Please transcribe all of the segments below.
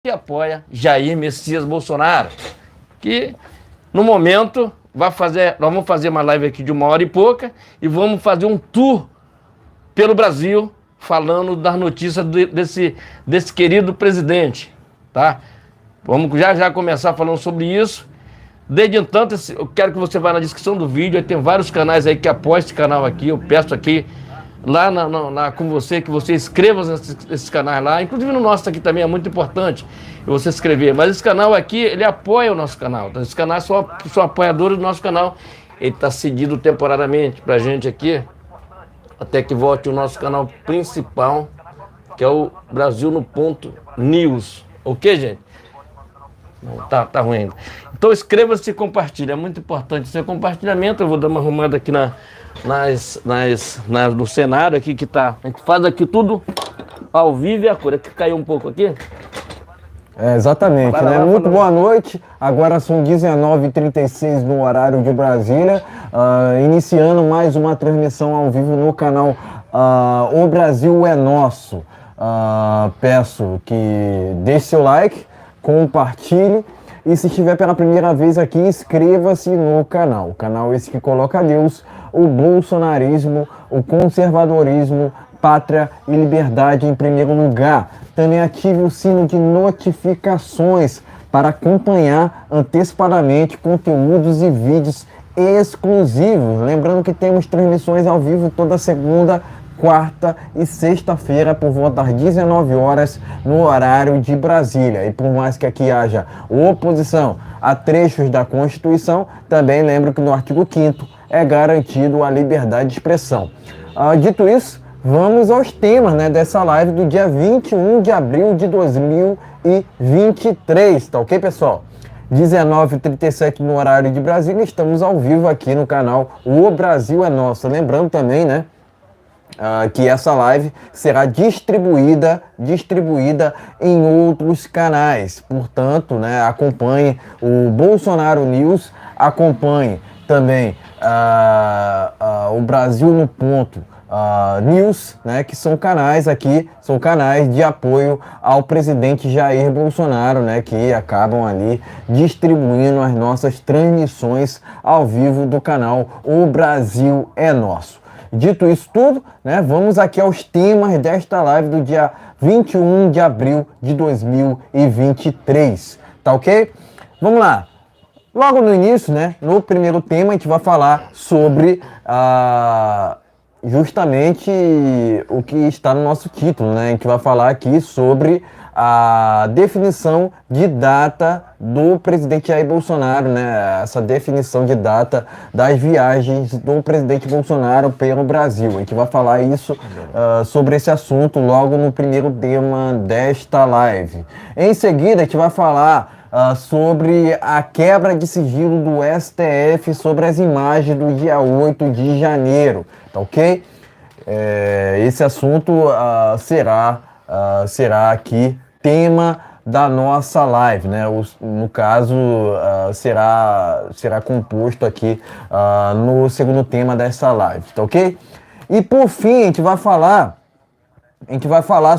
que apoia Jair Messias Bolsonaro, que no momento nós vamos fazer uma live aqui de 1 hora e pouca e vamos fazer um tour pelo Brasil falando das notícias desse querido presidente, tá? Vamos já começar falando sobre isso. Desde então, eu quero que você vá na descrição do vídeo, aí tem vários canais aí que apoiam esse canal aqui, eu peço aqui lá com você, que você inscreva nesses canais lá, inclusive no nosso aqui também é muito importante você se inscrever, mas esse canal aqui, ele apoia o nosso canal, então, esse canal são apoiadores do nosso canal, ele está cedido temporariamente pra gente aqui, até que volte o nosso canal principal, que é o Brasil no Ponto News, ok, gente? Não, tá ruim ainda. Então inscreva-se e compartilhe, é muito importante o seu compartilhamento. Eu vou dar uma arrumada aqui no cenário aqui que tá. A gente faz aqui tudo ao vivo e a cor. Aqui caiu um pouco aqui. Exatamente, né? Muito boa noite. Agora são 19h36 no horário de Brasília, iniciando mais uma transmissão ao vivo no canal O Brasil é Nosso. Peço que deixe seu like, compartilhe e se estiver pela primeira vez aqui, inscreva-se no canal. O canal esse que coloca Deus, o bolsonarismo, o conservadorismo, pátria e liberdade em primeiro lugar. Também ative o sino de notificações para acompanhar antecipadamente conteúdos e vídeos exclusivos. Lembrando que temos transmissões ao vivo toda segunda, quarta e sexta-feira por volta das 19 horas no horário de Brasília. E por mais que aqui haja oposição a trechos da Constituição, também lembro que no artigo 5º é garantido a liberdade de expressão. Dito isso, vamos aos temas, né, dessa live do dia 21 de abril de 2023, tá ok, pessoal? 19h37 no horário de Brasília, estamos ao vivo aqui no canal O Brasil é Nosso. Lembrando também, né, que essa live será distribuída em outros canais. Portanto, né, acompanhe o Bolsonaro News, acompanhe também o Brasil no Ponto News, né, que são canais de apoio ao presidente Jair Bolsonaro, né, que acabam ali distribuindo as nossas transmissões ao vivo do canal O Brasil é Nosso. Dito isso tudo, né, vamos aqui aos temas desta live do dia 21 de abril de 2023, tá ok? Vamos lá. Logo no início, né, no primeiro tema, a gente vai falar sobre justamente o que está no nosso título, né? A gente vai falar aqui sobre a definição de data do presidente Jair Bolsonaro, né? Essa definição de data das viagens do presidente Bolsonaro pelo Brasil. A gente vai falar isso sobre esse assunto logo no primeiro tema desta live. Em seguida, a gente vai falar sobre a quebra de sigilo do STF sobre as imagens do dia 8 de janeiro, tá ok? Esse assunto será aqui tema da nossa live, né? No caso, será composto aqui no segundo tema dessa live, tá ok? E por fim, a gente vai falar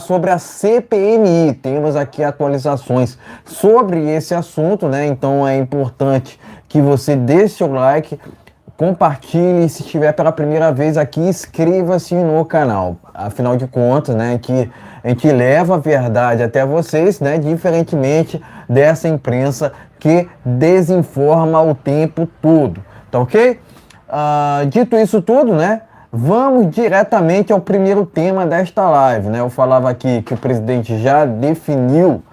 sobre a CPMI. Temos aqui atualizações sobre esse assunto, né? Então é importante que você deixe seu like, compartilhe, se estiver pela primeira vez aqui, inscreva-se no canal. Afinal de contas, né, que a gente leva a verdade até vocês, né, diferentemente dessa imprensa que desinforma o tempo todo, tá ok? Dito isso tudo, né, vamos diretamente ao primeiro tema desta live, né? Eu falava aqui que o presidente já definiu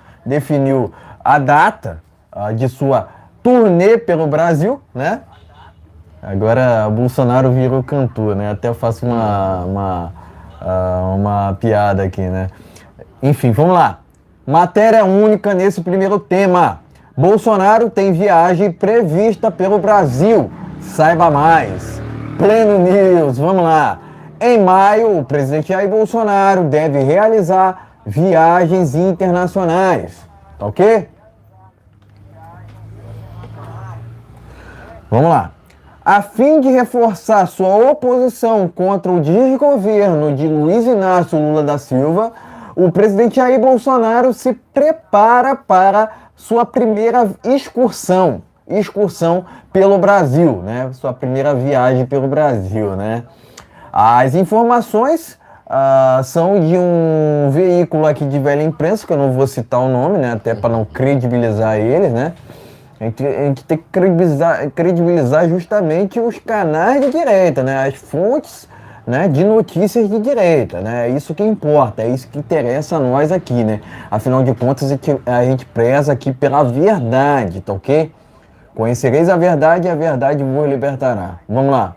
a data de sua turnê pelo Brasil, né? Agora o Bolsonaro virou cantor, né? Até eu faço uma piada aqui, né? Enfim, vamos lá. Matéria única nesse primeiro tema. Bolsonaro tem viagem prevista pelo Brasil. Saiba mais. Pleno News, vamos lá. Em maio, o presidente Jair Bolsonaro deve realizar viagens internacionais. Tá ok? Vamos lá. A fim de reforçar sua oposição contra o desgoverno de Luiz Inácio Lula da Silva, o presidente Jair Bolsonaro se prepara para sua primeira excursão pelo Brasil, né? Sua primeira viagem pelo Brasil, né? As informações são de um veículo aqui de velha imprensa, que eu não vou citar o nome, né? Até para não credibilizar eles, né? A gente tem que credibilizar justamente os canais de direita, né? As fontes, né, de notícias de direita, né? É isso que importa, é isso que interessa a nós aqui, né? Afinal de contas, a gente preza aqui pela verdade, tá ok? Conhecereis a verdade e a verdade vos libertará. Vamos lá.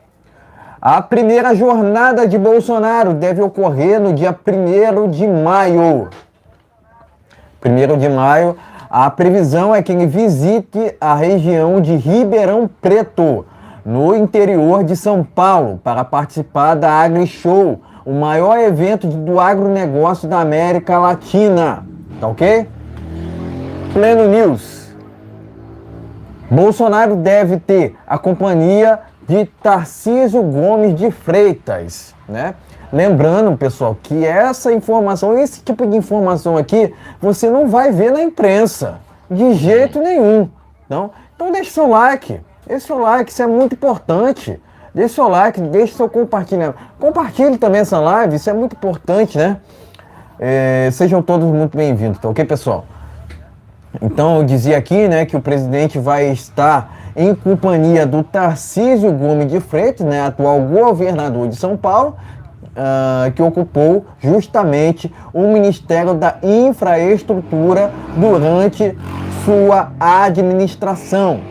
A primeira jornada de Bolsonaro deve ocorrer no dia 1º de maio. 1º de maio, a previsão é que ele visite a região de Ribeirão Preto, no interior de São Paulo, para participar da AgriShow, o maior evento do agronegócio da América Latina. Tá ok? Pleno News. Bolsonaro deve ter a companhia de Tarcísio Gomes de Freitas, né? Lembrando, pessoal, que essa informação, esse tipo de informação aqui, você não vai ver na imprensa, de jeito nenhum. Então deixe seu like. Deixe seu like, isso é muito importante. Deixe seu like, deixe seu compartilhamento. Compartilhe também essa live, isso é muito importante, né? Sejam todos muito bem-vindos, tá ok, pessoal? Então, eu dizia aqui, né, que o presidente vai estar em companhia do Tarcísio Gomes de Freitas, né, atual governador de São Paulo, que ocupou justamente o Ministério da Infraestrutura durante sua administração.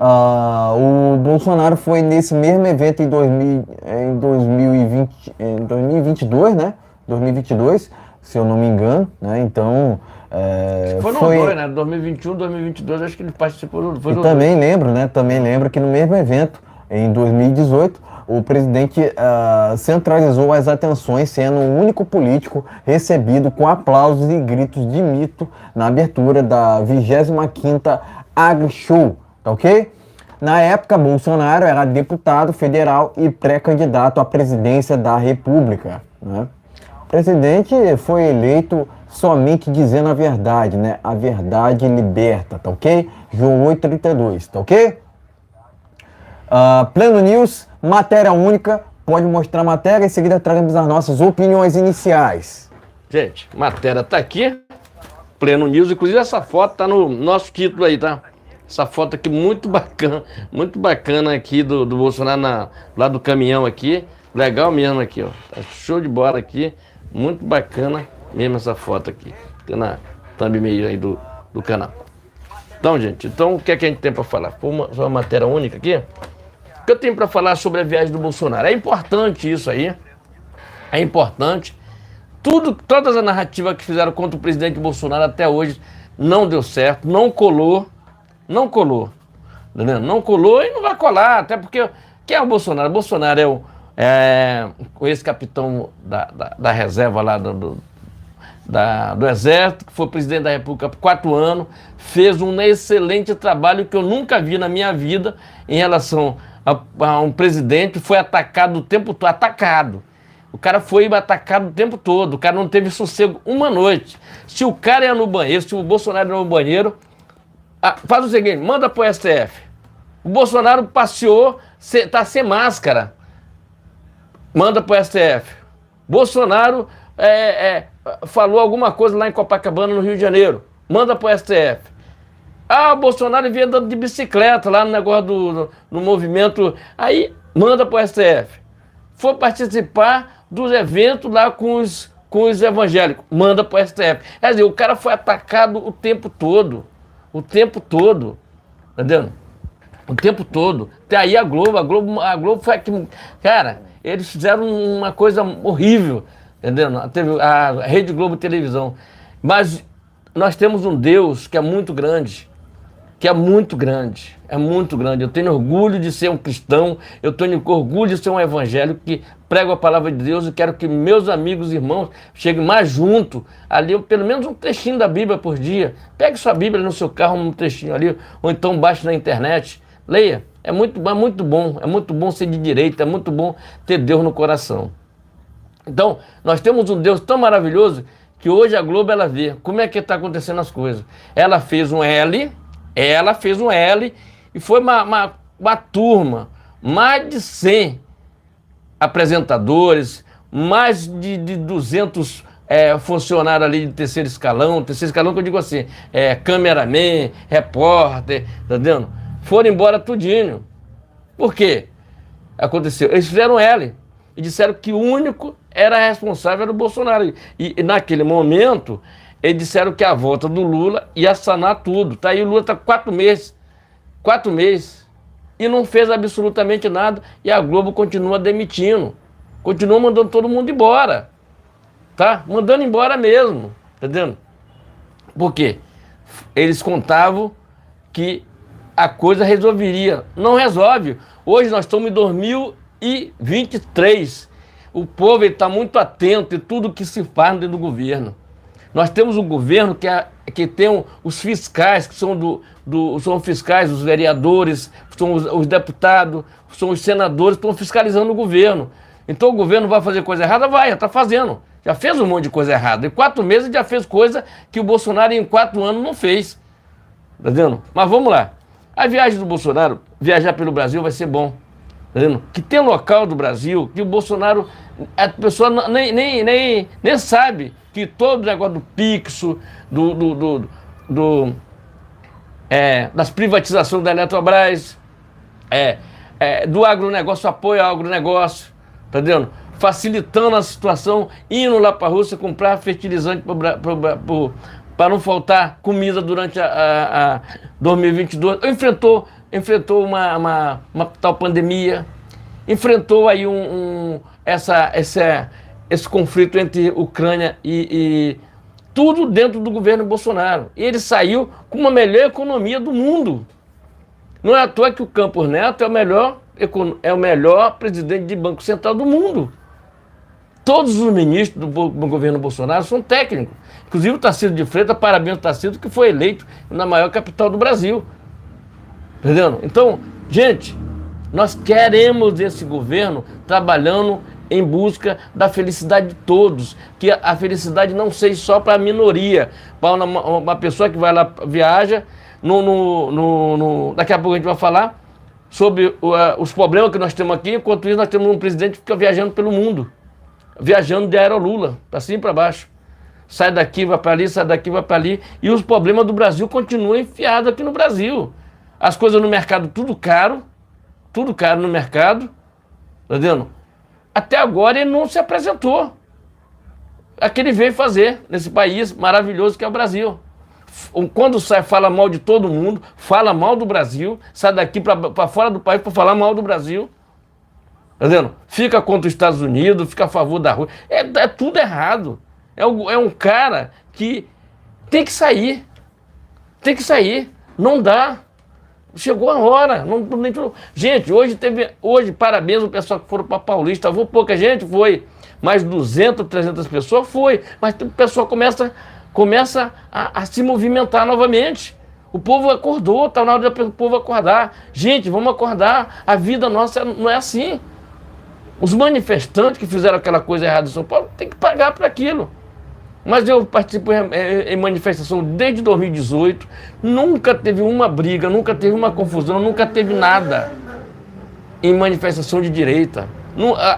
O Bolsonaro foi nesse mesmo evento em 2022, né? 2022, se eu não me engano, né? Então, foi no dois, né? 2021, 2022, acho que ele participou do... Também lembro, né? Também lembro que no mesmo evento, em 2018, o presidente centralizou as atenções, sendo o único político recebido com aplausos e gritos de mito na abertura da 25ª AgriShow. Tá ok? Na época, Bolsonaro era deputado federal e pré-candidato à presidência da República, né? O presidente foi eleito somente dizendo a verdade, né? A verdade liberta, tá ok? João 8:32, tá ok? Pleno News, matéria única, pode mostrar a matéria, em seguida traremos as nossas opiniões iniciais. Gente, matéria tá aqui, Pleno News, inclusive essa foto tá no nosso título aí, tá? Essa foto aqui muito bacana aqui do Bolsonaro lá do caminhão aqui, legal mesmo aqui, ó, tá show de bola aqui, muito bacana mesmo essa foto aqui, tá na thumbnail aí do canal. Então, gente, o que é que a gente tem para falar? Foi uma matéria única aqui. O que eu tenho para falar sobre a viagem do Bolsonaro? É importante isso aí, é importante. Todas as narrativas que fizeram contra o presidente Bolsonaro até hoje não deu certo, não colou, entendeu? Não colou e não vai colar, até porque quem é o Bolsonaro? O Bolsonaro é o ex-capitão da reserva lá do Exército, que foi presidente da República por 4 anos, fez um excelente trabalho que eu nunca vi na minha vida em relação a um presidente, foi atacado o tempo todo, O cara foi atacado o tempo todo, o cara não teve sossego uma noite. Se o cara ia no banheiro, se o Bolsonaro ia no banheiro, faz o seguinte, manda pro STF. O Bolsonaro passeou, tá sem máscara, manda pro STF. Bolsonaro falou alguma coisa lá em Copacabana, no Rio de Janeiro, manda pro STF. O Bolsonaro vinha andando de bicicleta lá no negócio no movimento, aí manda pro STF. For participar dos eventos lá com os evangélicos, manda pro STF. Quer dizer, o cara foi atacado o tempo todo, entendeu? O tempo todo. Até aí a Globo foi aqui, cara, eles fizeram uma coisa horrível, entendeu? Teve a Rede Globo Televisão. Mas nós temos um Deus que é muito grande, Eu tenho orgulho de ser um cristão, eu tenho orgulho de ser um evangélico que prego a palavra de Deus e quero que meus amigos e irmãos cheguem mais junto, ali, pelo menos um trechinho da Bíblia por dia. Pegue sua Bíblia no seu carro, um trechinho ali, ou então baixe na internet, leia. É muito bom ser de direita, é muito bom ter Deus no coração. Então, nós temos um Deus tão maravilhoso que hoje a Globo, ela vê como é que está acontecendo as coisas. Ela fez um L e foi uma turma, mais de 100 apresentadores, mais de 200 funcionários ali de terceiro escalão que eu digo assim, cameraman, repórter, tá entendendo? Foram embora tudinho. Por quê? Aconteceu. Eles fizeram L e disseram que o único era responsável era o Bolsonaro. E naquele momento, eles disseram que a volta do Lula ia sanar tudo. Tá aí, o Lula está 4 meses. 4 meses. E não fez absolutamente nada. E a Globo continua demitindo. Continua mandando todo mundo embora. Tá? Mandando embora mesmo. Tá entendendo? Por quê? Eles contavam que a coisa resolveria. Não resolve. Hoje nós estamos em 2023. O povo está muito atento em tudo que se faz dentro do governo. Nós temos um governo que tem os fiscais, que são são fiscais, os vereadores, são os deputados, são os senadores que estão fiscalizando o governo. Então o governo vai fazer coisa errada? Vai, já está fazendo. Já fez um monte de coisa errada. Em 4 meses já fez coisa que o Bolsonaro em 4 anos não fez. Tá vendo? Mas vamos lá. A viagem do Bolsonaro, viajar pelo Brasil vai ser bom. Tá vendo? Que tem local do Brasil que o Bolsonaro, a pessoa nem sabe que todo o negócio do Pixo, das privatizações da Eletrobras, do agronegócio, apoio ao agronegócio, tá vendo? Facilitando a situação, indo lá para a Rússia comprar fertilizante para não faltar comida durante a 2022. Enfrentou uma tal pandemia, enfrentou aí esse conflito entre Ucrânia e tudo dentro do governo Bolsonaro. E ele saiu com uma melhor economia do mundo. Não é à toa que o Campos Neto é o melhor presidente de Banco Central do mundo. Todos os ministros do governo Bolsonaro são técnicos. Inclusive o Tarcísio de Freitas, parabéns ao Tarcísio, que foi eleito na maior capital do Brasil. Entendeu? Então, gente, nós queremos esse governo trabalhando em busca da felicidade de todos. Que a felicidade não seja só para a minoria, para uma pessoa que vai lá, viaja. Daqui a pouco a gente vai falar sobre os problemas que nós temos aqui. Enquanto isso, nós temos um presidente que fica viajando pelo mundo. Viajando de aerolula, para cima e para baixo. Sai daqui, vai para ali, sai daqui, vai para ali. E os problemas do Brasil continuam enfiados aqui no Brasil. As coisas no mercado, tudo caro no mercado. Tá vendo? Até agora ele não se apresentou. A que ele veio fazer nesse país maravilhoso que é o Brasil. Quando sai, fala mal de todo mundo, fala mal do Brasil, sai daqui para fora do país para falar mal do Brasil. Tá vendo? Fica contra os Estados Unidos, fica a favor da Rússia. É tudo errado. É um cara que tem que sair. Tem que sair. Não dá. Chegou a hora. Gente, hoje, parabéns ao pessoal que foram para Paulista. Pouca gente foi. Mais 200, 300 pessoas foi. Mas o pessoal começa a se movimentar novamente. O povo acordou, está na hora do povo acordar. Gente, vamos acordar. A vida nossa não é assim. Os manifestantes que fizeram aquela coisa errada em São Paulo têm que pagar por aquilo. Mas eu participo em manifestação desde 2018, nunca teve uma briga, nunca teve uma confusão, nunca teve nada em manifestação de direita.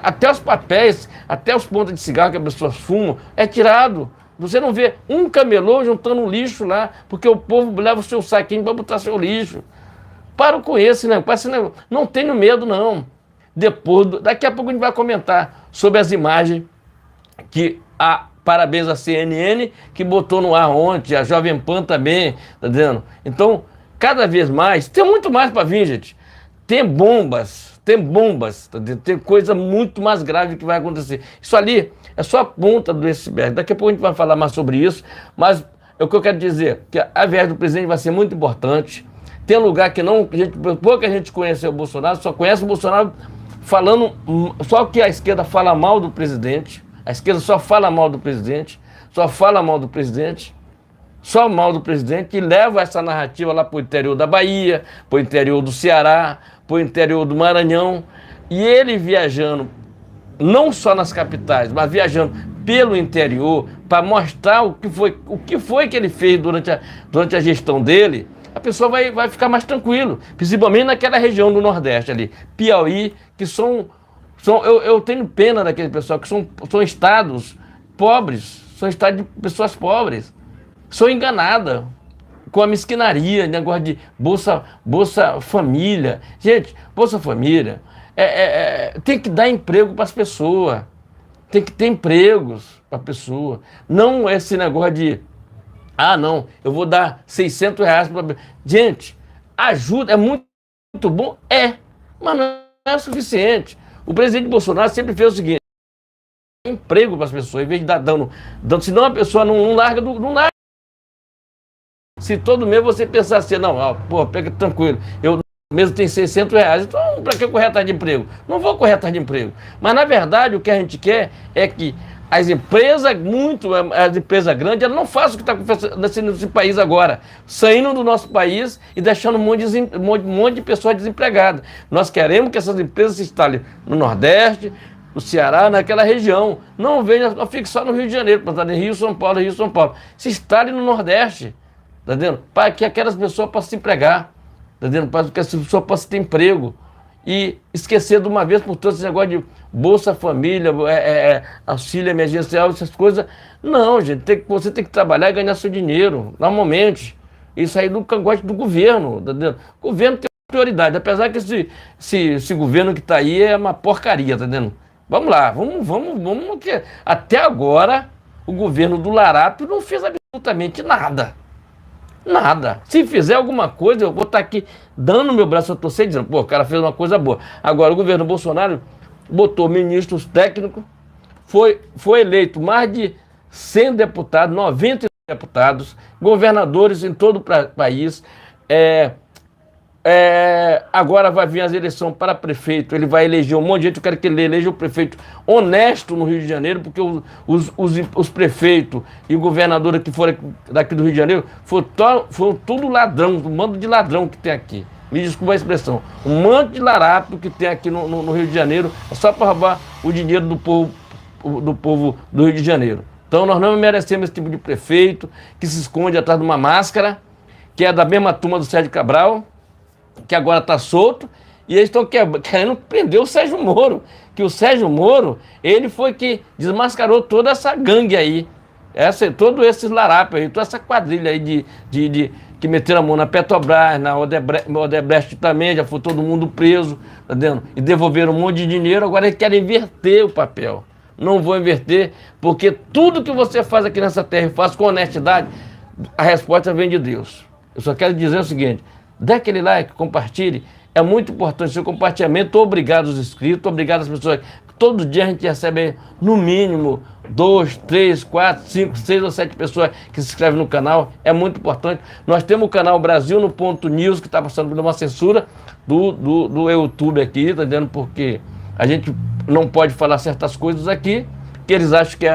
Até os papéis, até os pontos de cigarro que as pessoas fumam, é tirado. Você não vê um camelô juntando um lixo lá, porque o povo leva o seu saquinho para botar seu lixo. Para com esse, né? Não tenho medo, não. Daqui a pouco a gente vai comentar sobre as imagens que parabéns à CNN que botou no ar ontem, a Jovem Pan também, tá vendo? Então, cada vez mais, tem muito mais para vir, gente. Tem bombas, tá vendo? Tem coisa muito mais grave que vai acontecer. Isso ali é só a ponta do iceberg. Daqui a pouco a gente vai falar mais sobre isso, mas o que eu quero dizer, que a viagem do presidente vai ser muito importante. Tem lugar que pouca gente conhece o Bolsonaro, só conhece o Bolsonaro falando, só que a esquerda fala mal do presidente, a esquerda só fala mal do presidente, só mal do presidente, e leva essa narrativa lá para o interior da Bahia, para o interior do Ceará, para o interior do Maranhão, e ele viajando, não só nas capitais, mas viajando pelo interior, para mostrar o que foi que ele fez durante a gestão dele, a pessoa vai ficar mais tranquilo, principalmente naquela região do Nordeste ali, Piauí, que eu tenho pena daquele pessoal, que são estados pobres, são estados de pessoas pobres, são enganadas com a mesquinaria, negócio de Bolsa Família. Gente, Bolsa Família tem que dar emprego para as pessoas, tem que ter empregos para a pessoa, não esse negócio de não, eu vou dar R$600 para... Gente, ajuda, é muito bom, mas não é suficiente. O presidente Bolsonaro sempre fez o seguinte: emprego para as pessoas, em vez de dar dando, senão a pessoa não larga. Se todo mês você pensar assim, pega tranquilo, eu mesmo tenho R$600, então para que eu correr atrás de emprego? Não vou correr atrás de emprego. Mas na verdade o que a gente quer é que as empresas grandes, elas não façam o que está acontecendo nesse país agora, saindo do nosso país e deixando um monte de pessoas desempregadas. Nós queremos que essas empresas se instalem no Nordeste, no Ceará, naquela região. Não fique só no Rio de Janeiro, em Rio, São Paulo. Se instalem no Nordeste, tá entendendo? Para que aquelas pessoas possam se empregar, tá entendendo? Para que as pessoas possam ter emprego. E esquecer de uma vez por todas esse negócio de Bolsa Família, auxílio emergencial, essas coisas. Não, gente, você tem que trabalhar e ganhar seu dinheiro, normalmente. Isso aí do cangote do governo, tá entendendo? O governo tem prioridade, apesar que esse governo que está aí é uma porcaria, tá entendendo? Vamos lá, vamos que até agora o governo do Larápio não fez absolutamente nada. Nada. Se fizer alguma coisa, eu vou estar aqui dando meu braço a torcer, dizendo, o cara fez uma coisa boa. Agora, o governo Bolsonaro botou ministros técnicos, foi eleito mais de 100 deputados, 90 deputados, governadores em todo o país. Agora vai vir as eleições para prefeito, ele vai eleger um monte de gente. Eu quero que ele eleja um prefeito honesto no Rio de Janeiro, porque os prefeitos e governadores que foram daqui do Rio de Janeiro foram tudo ladrão, um bando de ladrão que tem aqui. Me desculpa a expressão. Um monte de larápio que tem aqui no Rio de Janeiro, só para roubar o dinheiro do povo do Rio de Janeiro. Então nós não merecemos esse tipo de prefeito que se esconde atrás de uma máscara, que é da mesma turma do Sérgio Cabral, que agora está solto, e eles estão querendo prender o Sérgio Moro, que o Sérgio Moro, ele foi que desmascarou toda essa gangue aí, todo esses larápios aí, toda essa quadrilha aí que meteram a mão na Petrobras, na Odebrecht também, já foi todo mundo preso, tá vendo? E devolveram um monte de dinheiro, agora eles querem inverter o papel. Não vou inverter, porque tudo que você faz aqui nessa terra e faz com honestidade, a resposta vem de Deus. Eu só quero dizer o seguinte: dê aquele like, compartilhe, é muito importante seu compartilhamento. Obrigado aos inscritos, obrigado às pessoas. Todo dia a gente recebe no mínimo 2, 3, 4, 5, 6 ou 7 pessoas que se inscrevem no canal, é muito importante. Nós temos o canal Brasil no Ponto News, que está passando por uma censura do YouTube aqui, tá entendendo? Porque a gente não pode falar certas coisas aqui, que eles acham que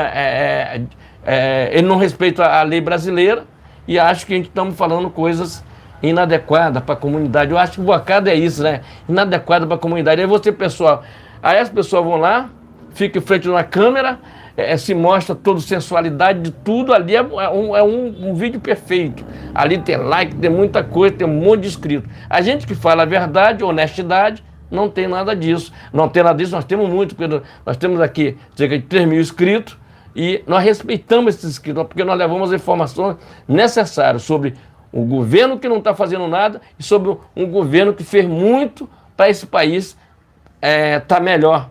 ele não respeita a lei brasileira e acham que a gente estamos falando coisas inadequada para a comunidade. Eu acho que o bocado é isso, né? Inadequada para a comunidade. Aí as pessoas vão lá, ficam em frente de uma câmera, se mostra toda a sensualidade de tudo. Ali é um vídeo perfeito. Ali tem like, tem muita coisa, tem um monte de inscritos. A gente que fala a verdade, honestidade, não tem nada disso. Não tem nada disso, nós temos muito, porque nós temos aqui cerca de 3 mil inscritos e nós respeitamos esses inscritos, porque nós levamos as informações necessárias sobre o governo que não está fazendo nada e sobre um governo que fez muito para esse país estar melhor.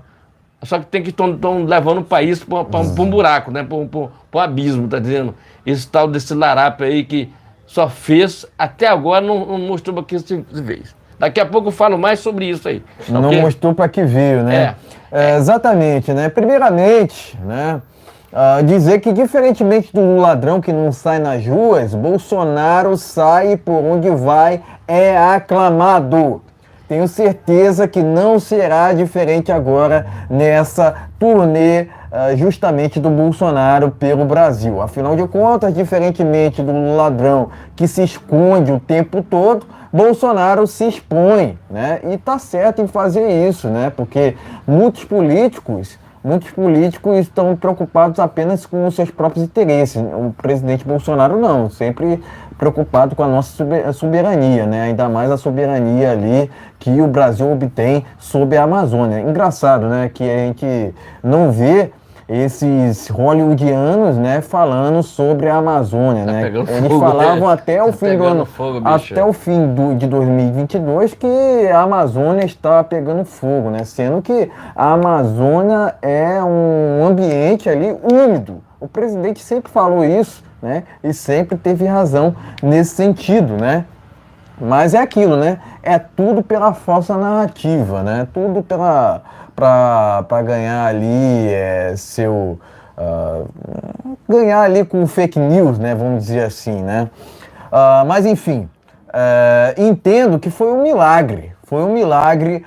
Só que estão levando o país para um buraco, né? Para um abismo, tá dizendo? Esse tal desse larápio aí que só fez, até agora não mostrou para que se fez. Daqui a pouco eu falo mais sobre isso aí. Não mostrou para que veio, né? Exatamente, né? Primeiramente, né? Dizer que, diferentemente do ladrão que não sai nas ruas, Bolsonaro sai e por onde vai é aclamado. Tenho certeza que não será diferente agora nessa turnê justamente do Bolsonaro pelo Brasil. Afinal de contas, diferentemente do ladrão que se esconde o tempo todo, Bolsonaro se expõe, né? E tá certo em fazer isso, né? Porque muitos políticos muitos políticos estão preocupados apenas com os seus próprios interesses. O presidente Bolsonaro não, sempre preocupado com a nossa soberania, né? Ainda mais a soberania ali que o Brasil obtém sobre a Amazônia. Engraçado, né? Que a gente não vê esses hollywoodianos, né, falando sobre a Amazônia, né? Eles falavam até o fim do ano, até o fim de 2022 que a Amazônia estava pegando fogo, né? Sendo que a Amazônia é um ambiente ali úmido. O presidente sempre falou isso, né? E sempre teve razão nesse sentido, né? Mas é aquilo, né? É tudo pela falsa narrativa, né? Tudo para ganhar ali ganhar ali com fake news, né? Vamos dizer assim, né? Mas enfim, entendo que foi um milagre. Foi um milagre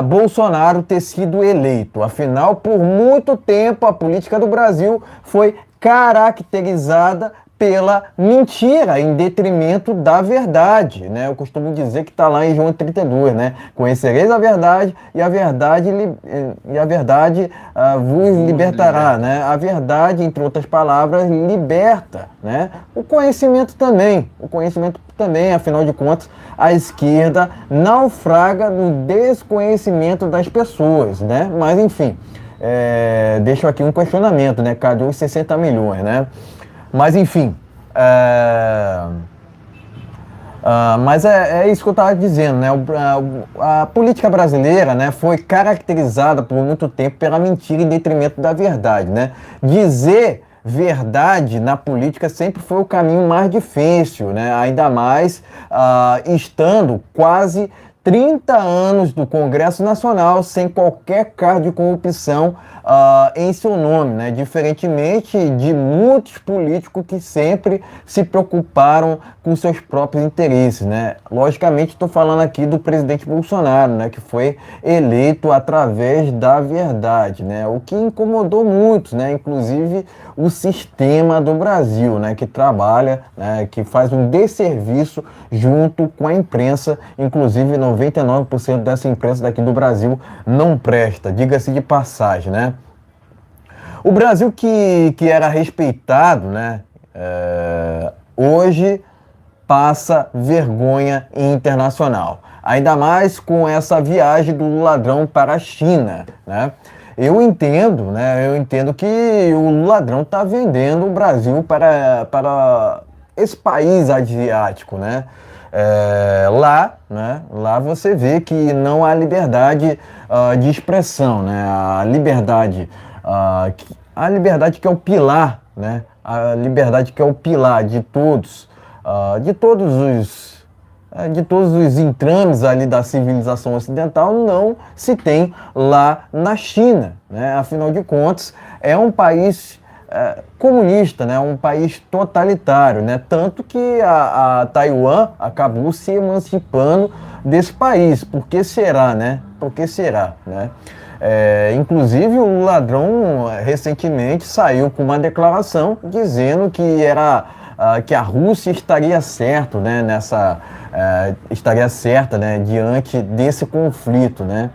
Bolsonaro ter sido eleito. Afinal, por muito tempo, a política do Brasil foi caracterizada pela mentira, em detrimento da verdade, né? Eu costumo dizer que está lá em João 32, né? Conhecereis a verdade e a verdade vos libertará, né? A verdade, entre outras palavras, liberta, né? O conhecimento também, afinal de contas, a esquerda naufraga no desconhecimento das pessoas, né? Mas enfim, deixo aqui um questionamento, né? Cadê os 60 milhões, né? Mas enfim, mas é isso que eu estava dizendo, né? A política brasileira, né, foi caracterizada por muito tempo pela mentira em detrimento da verdade, né? Dizer verdade na política sempre foi o caminho mais difícil, né? Ainda mais estando quase 30 anos do Congresso Nacional sem qualquer caso de corrupção em seu nome, né? Diferentemente de muitos políticos que sempre se preocuparam com seus próprios interesses, né? Logicamente estou falando aqui do presidente Bolsonaro, né? Que foi eleito através da verdade, né? O que incomodou muitos, né? Inclusive o sistema do Brasil, né? Que trabalha, né? Que faz um desserviço junto com a imprensa, inclusive 99% dessa imprensa daqui do Brasil não presta, diga-se de passagem, né? O Brasil que era respeitado, né, hoje passa vergonha internacional. Ainda mais com essa viagem do ladrão para a China, né? Eu entendo que o ladrão está vendendo o Brasil para esse país asiático, né? Lá você vê que não há liberdade de expressão, né? A liberdade que é o pilar, né? A liberdade que é o pilar de todos os entrames ali da civilização ocidental não se tem lá na China, né? Afinal de contas, é um país comunista, né? Um país totalitário, né? Tanto que a Taiwan acabou se emancipando desse país. Por que será, né? Por que será, né? Inclusive o ladrão recentemente saiu com uma declaração dizendo que a Rússia estaria certo, né? Estaria certa, né? Diante desse conflito, né?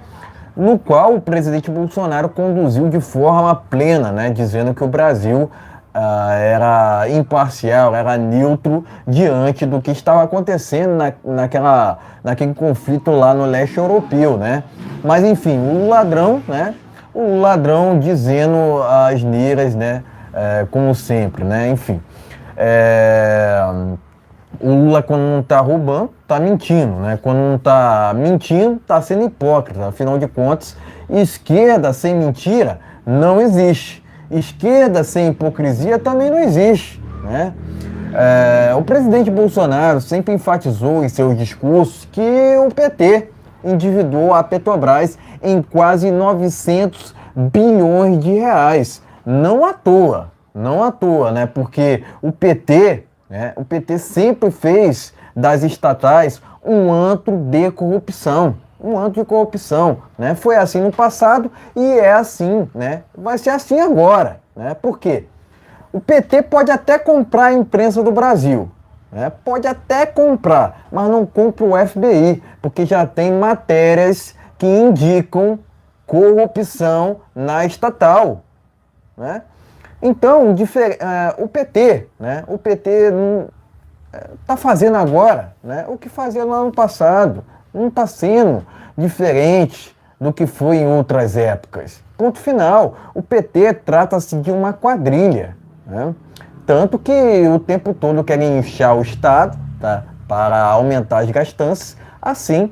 No qual o presidente Bolsonaro conduziu de forma plena, né, dizendo que o Brasil era imparcial, era neutro diante do que estava acontecendo naquele conflito lá no leste europeu, né? Mas enfim, o ladrão dizendo asneiras, né, como sempre, né? Enfim, o Lula, quando não está roubando, está mentindo, né? Quando não está mentindo, está sendo hipócrita. Afinal de contas, esquerda sem mentira não existe. Esquerda sem hipocrisia também não existe, né? O presidente Bolsonaro sempre enfatizou em seus discursos que o PT endividou a Petrobras em quase 900 bilhões de reais. Não à toa, né? Porque o PT sempre fez das estatais um antro de corrupção. Né? Foi assim no passado e é assim, né? Vai ser assim agora, né? Por quê? O PT pode até comprar a imprensa do Brasil, né? Pode até comprar, mas não compra o FBI, porque já tem matérias que indicam corrupção na estatal, né? Então, o PT, né? O PT está fazendo agora, né, o que fazia no ano passado. Não está sendo diferente do que foi em outras épocas. Ponto final. O PT trata-se de uma quadrilha, né? Tanto que o tempo todo querem inchar o Estado, tá, para aumentar as gastanças, assim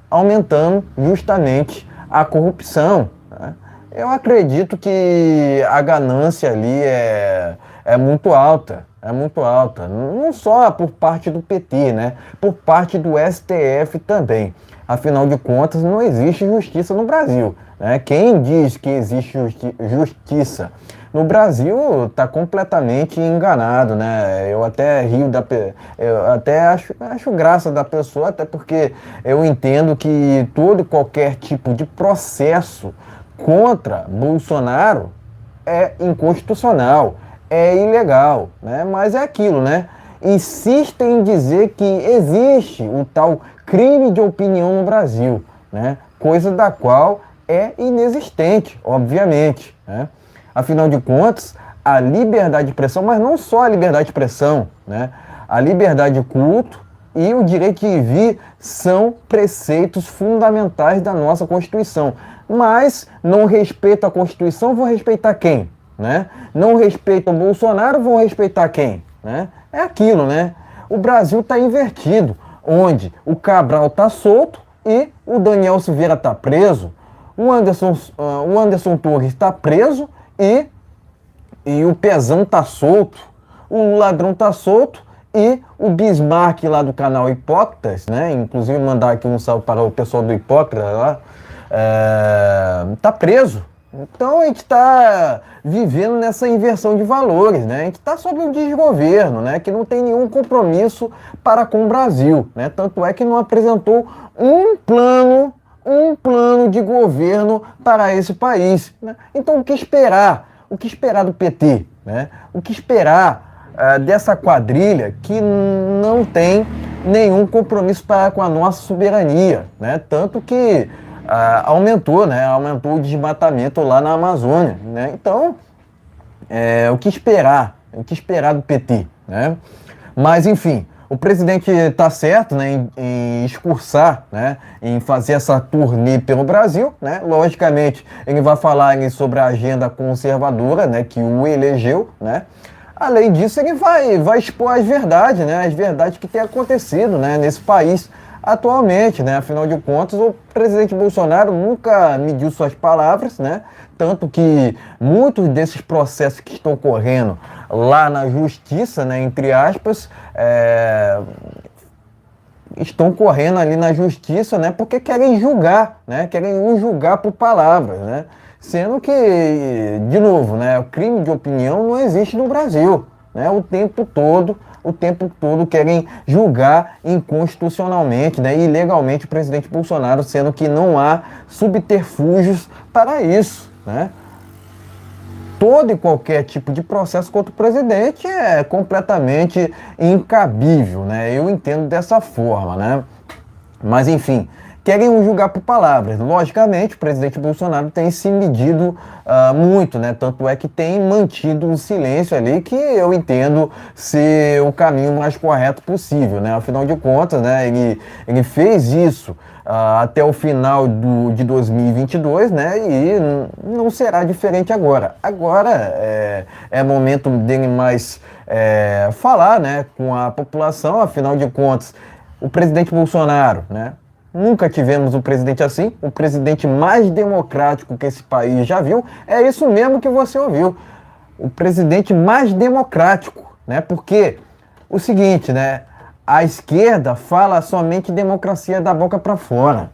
aumentando justamente a corrupção, né? Eu acredito que a ganância ali é muito alta. É muito alta, não só por parte do PT, né? Por parte do STF também. Afinal de contas, não existe justiça no Brasil, né? Quem diz que existe justiça no Brasil está completamente enganado, né? Eu até rio eu até acho graça da pessoa, até porque eu entendo que todo e qualquer tipo de processo contra Bolsonaro é inconstitucional, é ilegal, né? Mas é aquilo, né? Insistem em dizer que existe o tal crime de opinião no Brasil, né? Coisa da qual é inexistente, obviamente, né? Afinal de contas, a liberdade de expressão, mas não só a liberdade de expressão, né? A liberdade de culto e o direito de vir são preceitos fundamentais da nossa Constituição. Mas não respeito a Constituição, vou respeitar quem? Né? Não respeita o Bolsonaro, vão respeitar quem? Né? É aquilo, né? O Brasil está invertido, onde o Cabral está solto e o Daniel Silveira está preso, o Anderson Torres está preso e o Pezão está solto, o Ladrão está solto e o Bismarck lá do canal Hipócritas, né? Inclusive mandar aqui um salve para o pessoal do Hipócritas lá, está preso. Então a gente está vivendo nessa inversão de valores, né? A gente está sob um desgoverno, né? Que não tem nenhum compromisso para com o Brasil, né? Tanto é que não apresentou um plano de governo para esse país, né? Então o que esperar? O que esperar do PT, né? O que esperar dessa quadrilha que não tem nenhum compromisso para com a nossa soberania, né? Tanto que aumentou, né? Aumentou o desmatamento lá na Amazônia, né? Então, o que esperar? O que esperar do PT, né? Mas, enfim, o presidente está certo, né, em excursar, né, em fazer essa turnê pelo Brasil, né? Logicamente, ele vai falar sobre a agenda conservadora, né, que o elegeu, né? Além disso, ele vai expor as verdades, né? As verdades que têm acontecido, né, nesse país atualmente, né? Afinal de contas, o presidente Bolsonaro nunca mediu suas palavras, né? Tanto que muitos desses processos que estão correndo lá na justiça, né, entre aspas, estão correndo ali na justiça, né, porque querem julgar, né? Querem o julgar por palavras, né? Sendo que, de novo, né, o crime de opinião não existe no Brasil, né? O tempo todo querem julgar inconstitucionalmente, né, ilegalmente o presidente Bolsonaro, sendo que não há subterfúgios para isso, né? Todo e qualquer tipo de processo contra o presidente é completamente incabível, né? Eu entendo dessa forma, né? Mas, enfim, querem o julgar por palavras. Logicamente, o presidente Bolsonaro tem se medido muito, né? Tanto é que tem mantido um silêncio ali que eu entendo ser o caminho mais correto possível, né? Afinal de contas, né? Ele fez isso até o final de 2022, né? E não será diferente agora. Agora é momento dele mais falar, né, com a população. Afinal de contas, o presidente Bolsonaro, né? Nunca tivemos um presidente assim, o presidente mais democrático que esse país já viu. É isso mesmo que você ouviu. O presidente mais democrático, né? Porque o seguinte, né? A esquerda fala somente democracia da boca para fora.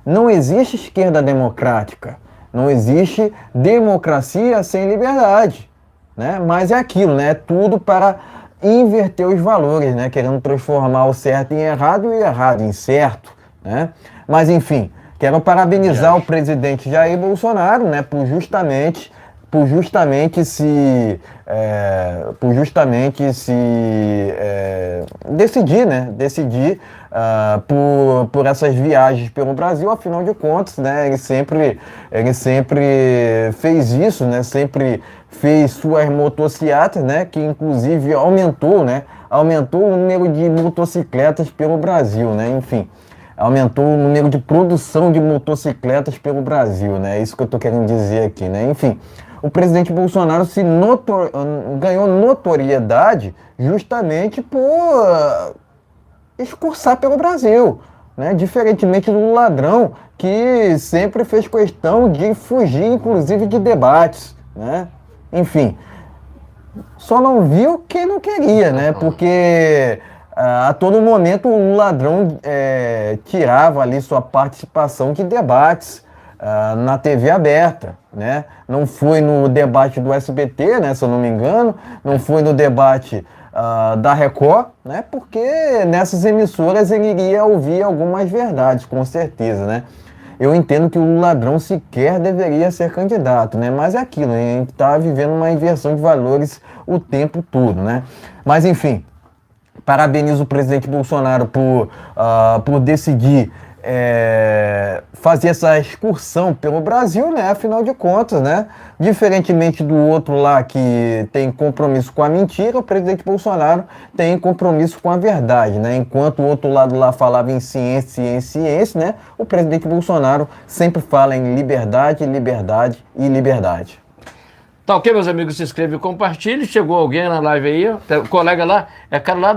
Não existe esquerda democrática. Não existe democracia sem liberdade, né? Mas é aquilo, né? É tudo para inverter os valores, né? Querendo transformar o certo em errado e o errado em certo, né? Mas enfim, quero parabenizar o presidente Jair Bolsonaro, né, decidir, né? Decidir por essas viagens pelo Brasil. Afinal de contas, né? Ele sempre fez isso, né? Sempre fez suas motocicletas, né? Que inclusive aumentou, né? Aumentou o número de motocicletas pelo Brasil, né? Enfim, aumentou o número de produção de motocicletas pelo Brasil, né? É isso que eu estou querendo dizer aqui, né? Enfim, o presidente Bolsonaro ganhou notoriedade justamente por excursar pelo Brasil, né? Diferentemente do ladrão que sempre fez questão de fugir, inclusive, de debates, né? Enfim, só não viu quem não queria, né? Porque a todo momento o ladrão tirava ali sua participação de debates na TV aberta, né? Não foi no debate do SBT, né? Se eu não me engano, não foi no debate da Record, né? Porque nessas emissoras ele iria ouvir algumas verdades, com certeza, né? Eu entendo que o ladrão sequer deveria ser candidato, né? Mas é aquilo, a gente está vivendo uma inversão de valores o tempo todo, né? Mas, enfim, parabenizo o presidente Bolsonaro por decidir fazer essa excursão pelo Brasil, né? Afinal de contas, né? Diferentemente do outro lá que tem compromisso com a mentira, o presidente Bolsonaro tem compromisso com a verdade, né? Enquanto o outro lado lá falava em ciência, né? O presidente Bolsonaro sempre fala em liberdade, liberdade e liberdade. Tá ok, meus amigos? Se inscreve e compartilhe. Chegou alguém na live aí, o colega lá, é cara lá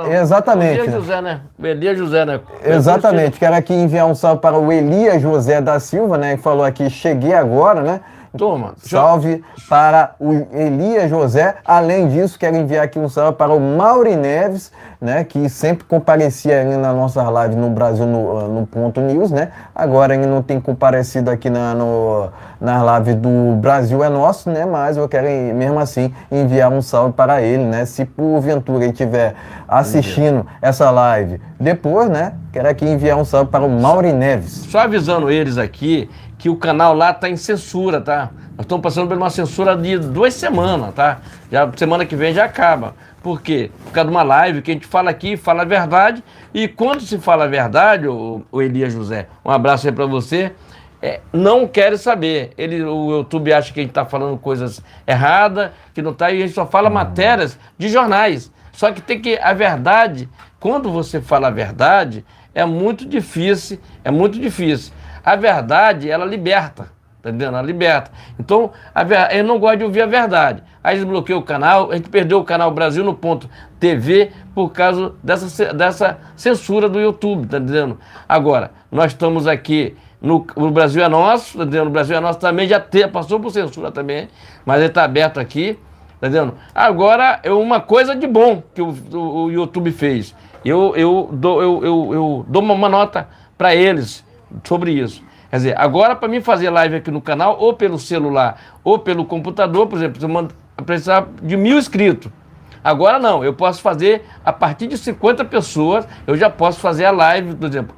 exatamente. Elias José, né? O Elias José, né? Exatamente. Quero aqui enviar um salve para o Elias José da Silva, né? Que falou aqui, cheguei agora, né? Toma. Salve para o Elias José. Além disso, quero enviar aqui um salve para o Mauri Neves, né, que sempre comparecia ali na nossa live no Brasil no Ponto News, né? Agora ele não tem comparecido aqui na live do Brasil é Nosso, né? Mas eu quero mesmo assim enviar um salve para ele, né? Se porventura ele estiver assistindo essa live depois, né? Quero aqui enviar um salve para o Mauri Neves. Só avisando eles aqui que o canal lá tá em censura, tá? Nós estamos passando por uma censura de 2 semanas, tá? Já semana que vem já acaba. Por quê? Por causa de uma live que a gente fala aqui, fala a verdade, e quando se fala a verdade, o Elias José, um abraço aí para você, não quer saber. O YouTube acha que a gente está falando coisas erradas, que não está, e a gente só fala matérias de jornais. Só que a verdade, quando você fala a verdade, é muito difícil, A verdade, ela liberta, tá entendendo? Ela liberta. Então, eu não gosto de ouvir a verdade. Aí eles bloqueiam o canal, a gente perdeu o canal Brasil no Ponto TV por causa dessa censura do YouTube, tá entendendo? Agora, nós estamos aqui no Brasil é Nosso, tá entendendo? O Brasil é Nosso também passou por censura também, mas ele está aberto aqui, tá entendendo? Agora, uma coisa de bom que o YouTube fez, eu dou uma nota para eles sobre isso. Quer dizer, agora para mim fazer live aqui no canal, ou pelo celular, ou pelo computador, por exemplo, eu precisava de 1.000 inscritos. Agora não, eu posso fazer a partir de 50 pessoas, eu já posso fazer a live, por exemplo,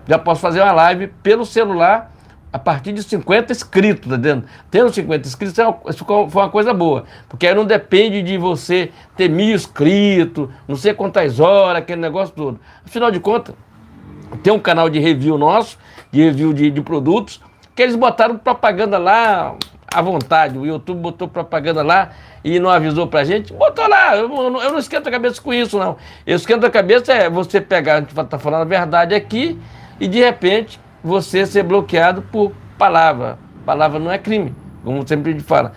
já posso fazer uma live pelo celular a partir de 50 inscritos, tá entendendo? Tendo 50 inscritos, isso foi uma coisa boa, porque aí não depende de você ter 1.000 inscritos, não sei quantas horas, aquele negócio todo. Afinal de contas, tem um canal de review nosso, de review de produtos, que eles botaram propaganda lá à vontade. O YouTube botou propaganda lá e não avisou pra gente. Botou lá, eu não esquento a cabeça com isso, não. Eu esquento a cabeça você pegar, a gente tá falando a verdade aqui, e de repente você ser bloqueado por palavra. Palavra não é crime, como sempre a gente fala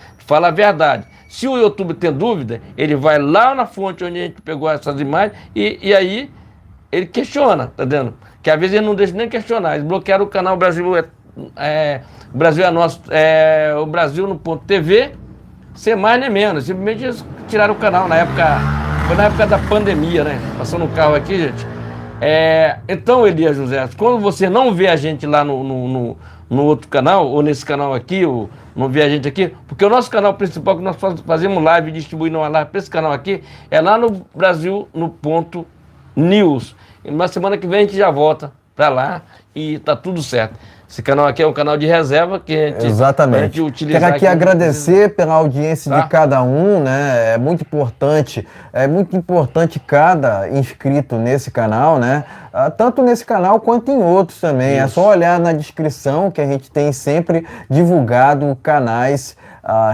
a verdade. Se o YouTube tem dúvida, ele vai lá na fonte onde a gente pegou essas imagens e aí ele questiona, tá entendendo? Que às vezes ele não deixa nem questionar. Eles bloquearam o canal Brasil Brasil é Nosso, o Brasil no Ponto TV, sem mais nem menos. Simplesmente eles tiraram o canal foi na época da pandemia, né? Passando um carro aqui, gente. Então, Elias José, quando você não vê a gente lá no outro canal, ou nesse canal aqui, ou não vê a gente aqui, porque o nosso canal principal que nós fazemos live, distribuindo uma live para esse canal aqui, é lá no Brasil no Ponto News. E na semana que vem a gente já volta para lá e tá tudo certo. Esse canal aqui é um canal de reserva que a gente, exatamente. A gente utilizar. Quero aqui agradecer pela audiência tá? de cada um, né? É muito importante cada inscrito nesse canal, né? Tanto nesse canal quanto em outros também. Isso. É só olhar na descrição que a gente tem sempre divulgado canais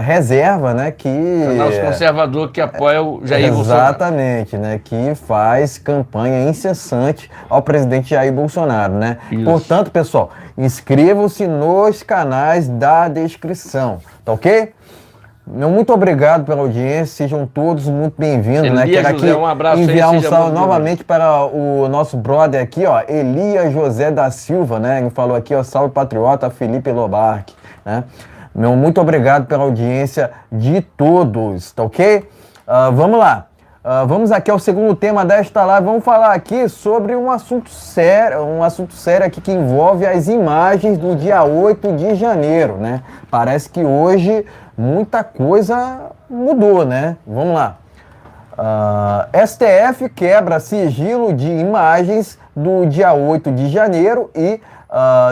reserva, né? Canal conservador que apoia o Jair Bolsonaro. Exatamente, né? Que faz campanha incessante ao presidente Jair Bolsonaro, né? Isso. Portanto, pessoal, inscrevam-se nos canais da descrição, tá ok? Meu muito obrigado pela audiência, sejam todos muito bem-vindos, né? Quero aqui um abraço enviar aí, um salve novamente para o nosso brother aqui, ó, Elias José da Silva, né? Ele falou aqui, ó, salve patriota Felipe Lobarque, né? Meu muito obrigado pela audiência de todos, tá ok? Vamos lá. Vamos aqui ao segundo tema desta live. Vamos falar aqui sobre um assunto sério aqui que envolve as imagens do dia 8 de janeiro, né? Parece que hoje muita coisa mudou, né? Vamos lá. STF quebra sigilo de imagens do dia 8 de janeiro e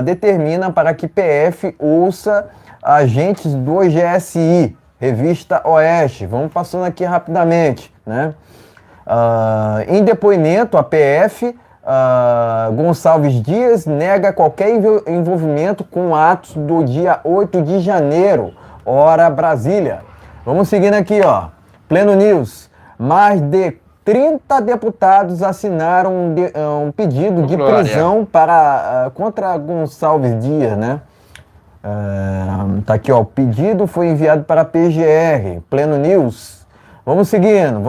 determina para que PF ouça agentes do GSI, Revista Oeste. Vamos passando aqui rapidamente, né? Em depoimento, a PF, Gonçalves Dias nega qualquer envolvimento com atos do dia 8 de janeiro, hora Brasília. Vamos seguindo aqui, ó. Pleno News. Mais de 30 deputados assinaram um pedido de prisão contra Gonçalves Dias, né? Tá aqui, ó. O pedido foi enviado para a PGR, Pleno News. Vamos seguindo,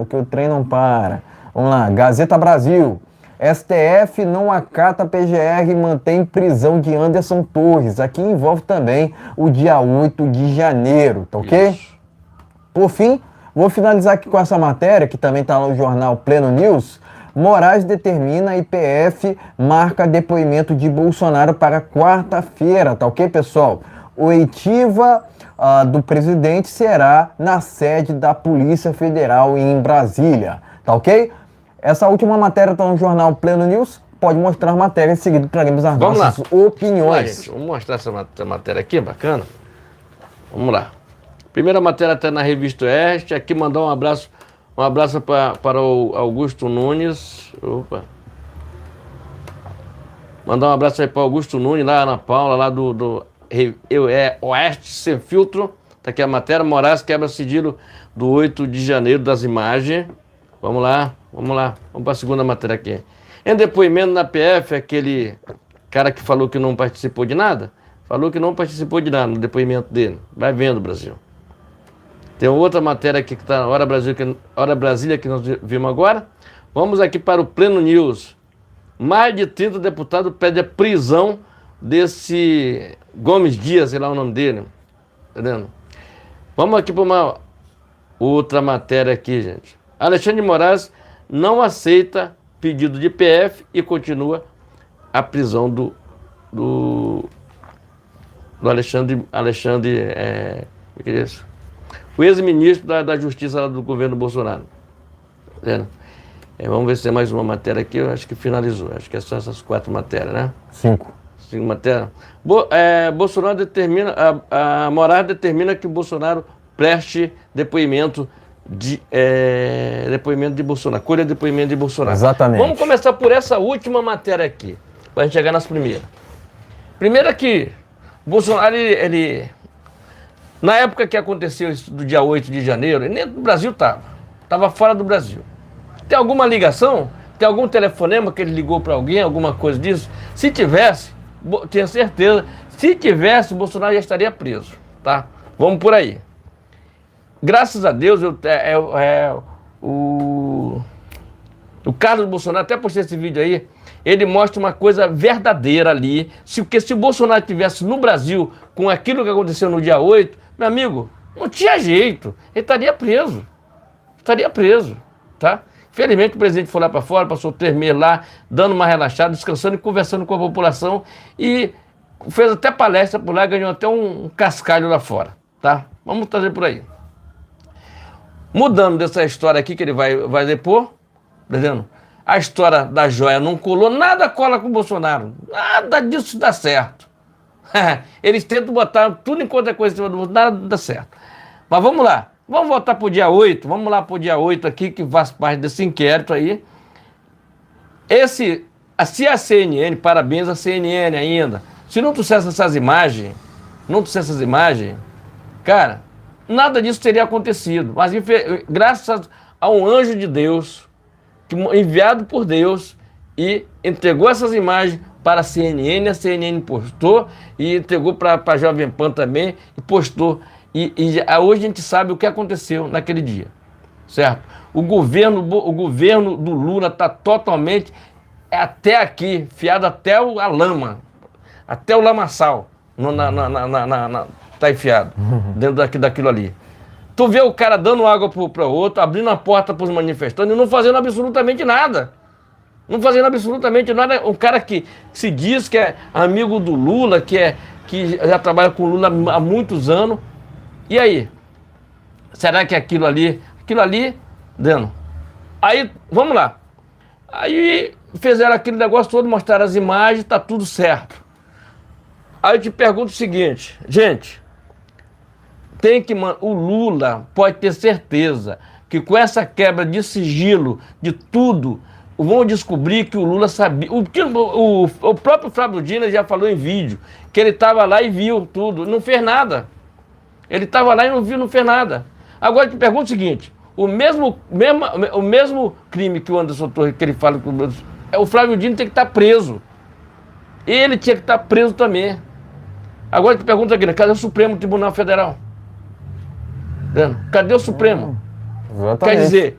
que o trem não para. Vamos lá, Gazeta Brasil. STF não acata PGR e mantém prisão de Anderson Torres. Aqui envolve também o dia 8 de janeiro, tá ok? Isso. Por fim, vou finalizar aqui com essa matéria, que também está no jornal Pleno News. Moraes determina IPF marca depoimento de Bolsonaro para quarta-feira, tá ok, pessoal? Oitiva do presidente será na sede da Polícia Federal em Brasília, tá ok? Essa última matéria está no jornal Pleno News. Pode mostrar a matéria, em seguida traremos as nossas opiniões. Vamos lá, gente. Vamos mostrar essa matéria aqui, bacana. Vamos lá. Primeira matéria está na Revista Oeste. Aqui mandar um abraço para o Augusto Nunes. Opa. Mandar um abraço aí para o Augusto Nunes, lá na Paula, lá do Oeste Sem Filtro. Está aqui a matéria. Moraes quebra sigilo do 8 de janeiro das imagens. Vamos lá. Vamos para a segunda matéria aqui. Em depoimento na PF, aquele cara que falou que não participou de nada, falou que não participou de nada no depoimento dele. Vai vendo, Brasil. Tem outra matéria aqui que está na Hora Brasília, que nós vimos agora. Vamos aqui para o Pleno News. Mais de 30 deputados pedem a prisão desse Gomes Dias, sei lá o nome dele. Entendendo? Vamos aqui para uma outra matéria aqui, gente. Alexandre de Moraes não aceita pedido de PF e continua a prisão do Alexandre, o ex-ministro da Justiça do governo Bolsonaro. Vamos ver se tem mais uma matéria aqui, eu acho que finalizou. Acho que são essas 4 matérias, né? 5 matérias. Bolsonaro determina, a Moraes determina que o Bolsonaro preste depoimento de Bolsonaro, colha depoimento de Bolsonaro. Exatamente. Vamos começar por essa última matéria aqui, para a gente chegar nas primeiras. Primeiro que Bolsonaro, ele na época que aconteceu isso do dia 8 de janeiro, ele nem no Brasil estava fora do Brasil. Tem alguma ligação? Tem algum telefonema que ele ligou para alguém, alguma coisa disso? Se tivesse, tenho certeza, se tivesse, Bolsonaro já estaria preso, tá? Vamos por aí. Graças a Deus, o Carlos Bolsonaro, até postei esse vídeo aí, ele mostra uma coisa verdadeira ali. Porque se o Bolsonaro estivesse no Brasil com aquilo que aconteceu no dia 8, meu amigo, não tinha jeito. Ele estaria preso. Tá? Infelizmente o presidente foi lá para fora, passou 3 meses lá, dando uma relaxada, descansando e conversando com a população. E fez até palestra por lá, ganhou até um cascalho lá fora. Tá? Vamos trazer por aí. Mudando dessa história aqui que ele vai depor, tá vendo? A história da joia não colou, nada cola com o Bolsonaro. Nada disso dá certo. Eles tentam botar tudo enquanto é coisa em cima do Bolsonaro, nada dá certo. Mas vamos lá. Vamos voltar para o dia 8. Vamos lá para o dia 8 aqui, que faz parte desse inquérito aí. Se a CNN, parabéns à CNN ainda, se não trouxesse essas imagens, cara, nada disso teria acontecido. Mas graças a um anjo de Deus, enviado por Deus, e entregou essas imagens para a CNN postou, e entregou para a Jovem Pan também, e postou. E hoje a gente sabe o que aconteceu naquele dia, certo? O governo do Lula está totalmente até aqui, fiado até a lama, até o lamaçal, tá enfiado dentro daquilo ali. Tu vê o cara dando água para o outro, abrindo a porta para os manifestantes e não fazendo absolutamente nada. Não fazendo absolutamente nada. Um cara que se diz que é amigo do Lula, que já trabalha com o Lula há muitos anos. E aí? Será que aquilo ali, dando? Aí, vamos lá. Aí fizeram aquele negócio todo, mostraram as imagens, tá tudo certo. Aí eu te pergunto o seguinte, gente, o Lula pode ter certeza que com essa quebra de sigilo, de tudo, vão descobrir que o Lula sabia. O próprio Flávio Dino já falou em vídeo que ele estava lá e viu tudo, não fez nada. Ele estava lá e não viu, não fez nada. Agora eu te pergunto o seguinte, o mesmo crime que o Anderson Torres, que ele fala, o Flávio Dino tem que estar preso. Ele tinha que estar preso também. Agora eu te pergunto aqui, cadê o Supremo Tribunal Federal? Cadê o Supremo? Exatamente. Quer dizer,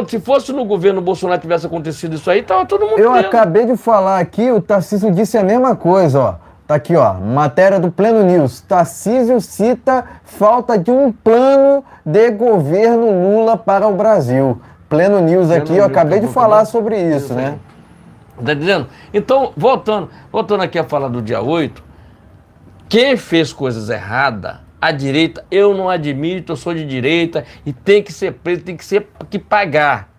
se fosse no governo Bolsonaro tivesse acontecido isso aí, estava todo mundo Eu preso. acabei de falar aqui, o Tarcísio disse a mesma coisa, ó. Tá aqui, ó, matéria do Pleno News. Tarcísio cita falta de um plano de governo Lula para o Brasil. Pleno News aqui, eu acabei de falar sobre isso, né? Tá dizendo? Então, voltando aqui a falar do dia 8, quem fez coisas erradas, a direita, eu não admito, eu sou de direita e tem que ser preso, tem que pagar.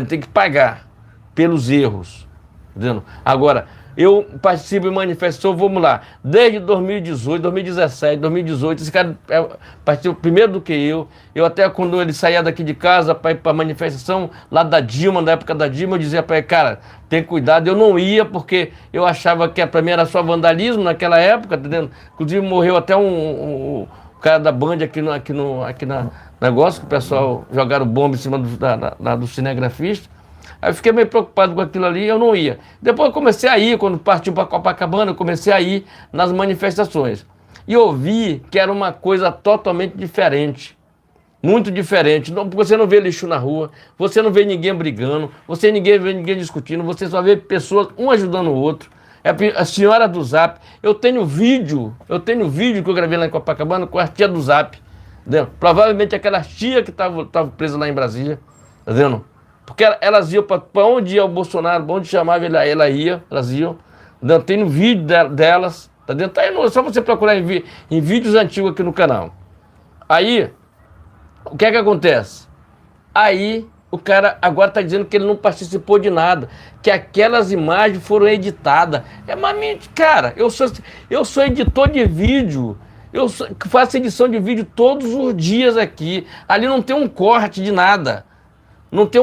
Tem que pagar pelos erros. Entendeu? Agora, eu participo em manifestação, vamos lá, desde 2018, 2017, 2018, esse cara participou primeiro do que eu até quando ele saía daqui de casa para ir para a manifestação lá da Dilma, na época da Dilma, eu dizia para ele, cara, tem cuidado, eu não ia porque eu achava que para mim era só vandalismo naquela época, entendeu? Inclusive morreu até um cara da Band aqui na negócio, que o pessoal jogaram bomba em cima do cinegrafista. Aí eu fiquei meio preocupado com aquilo ali e eu não ia. Depois eu comecei a ir, quando partiu para Copacabana, eu comecei a ir nas manifestações. E eu vi que era uma coisa totalmente diferente. Muito diferente. Você não vê lixo na rua, você não vê ninguém brigando, você não vê ninguém discutindo, você só vê pessoas, um ajudando o outro. A senhora do Zap. Eu tenho vídeo que eu gravei lá em Copacabana com a tia do Zap. Entendeu? Provavelmente aquela tia que estava presa lá em Brasília. Tá vendo? Porque elas iam para onde ia o Bolsonaro, para onde chamava ela ia, elas iam. Tem um vídeo delas, tá dentro? Tá aí, é só você procurar em vídeos antigos aqui no canal. Aí, o que é que acontece? Aí, o cara agora está dizendo que ele não participou de nada, que aquelas imagens foram editadas. É uma mentira, cara, eu sou editor de vídeo, eu faço edição de vídeo todos os dias aqui. Ali não tem um corte de nada. Não tem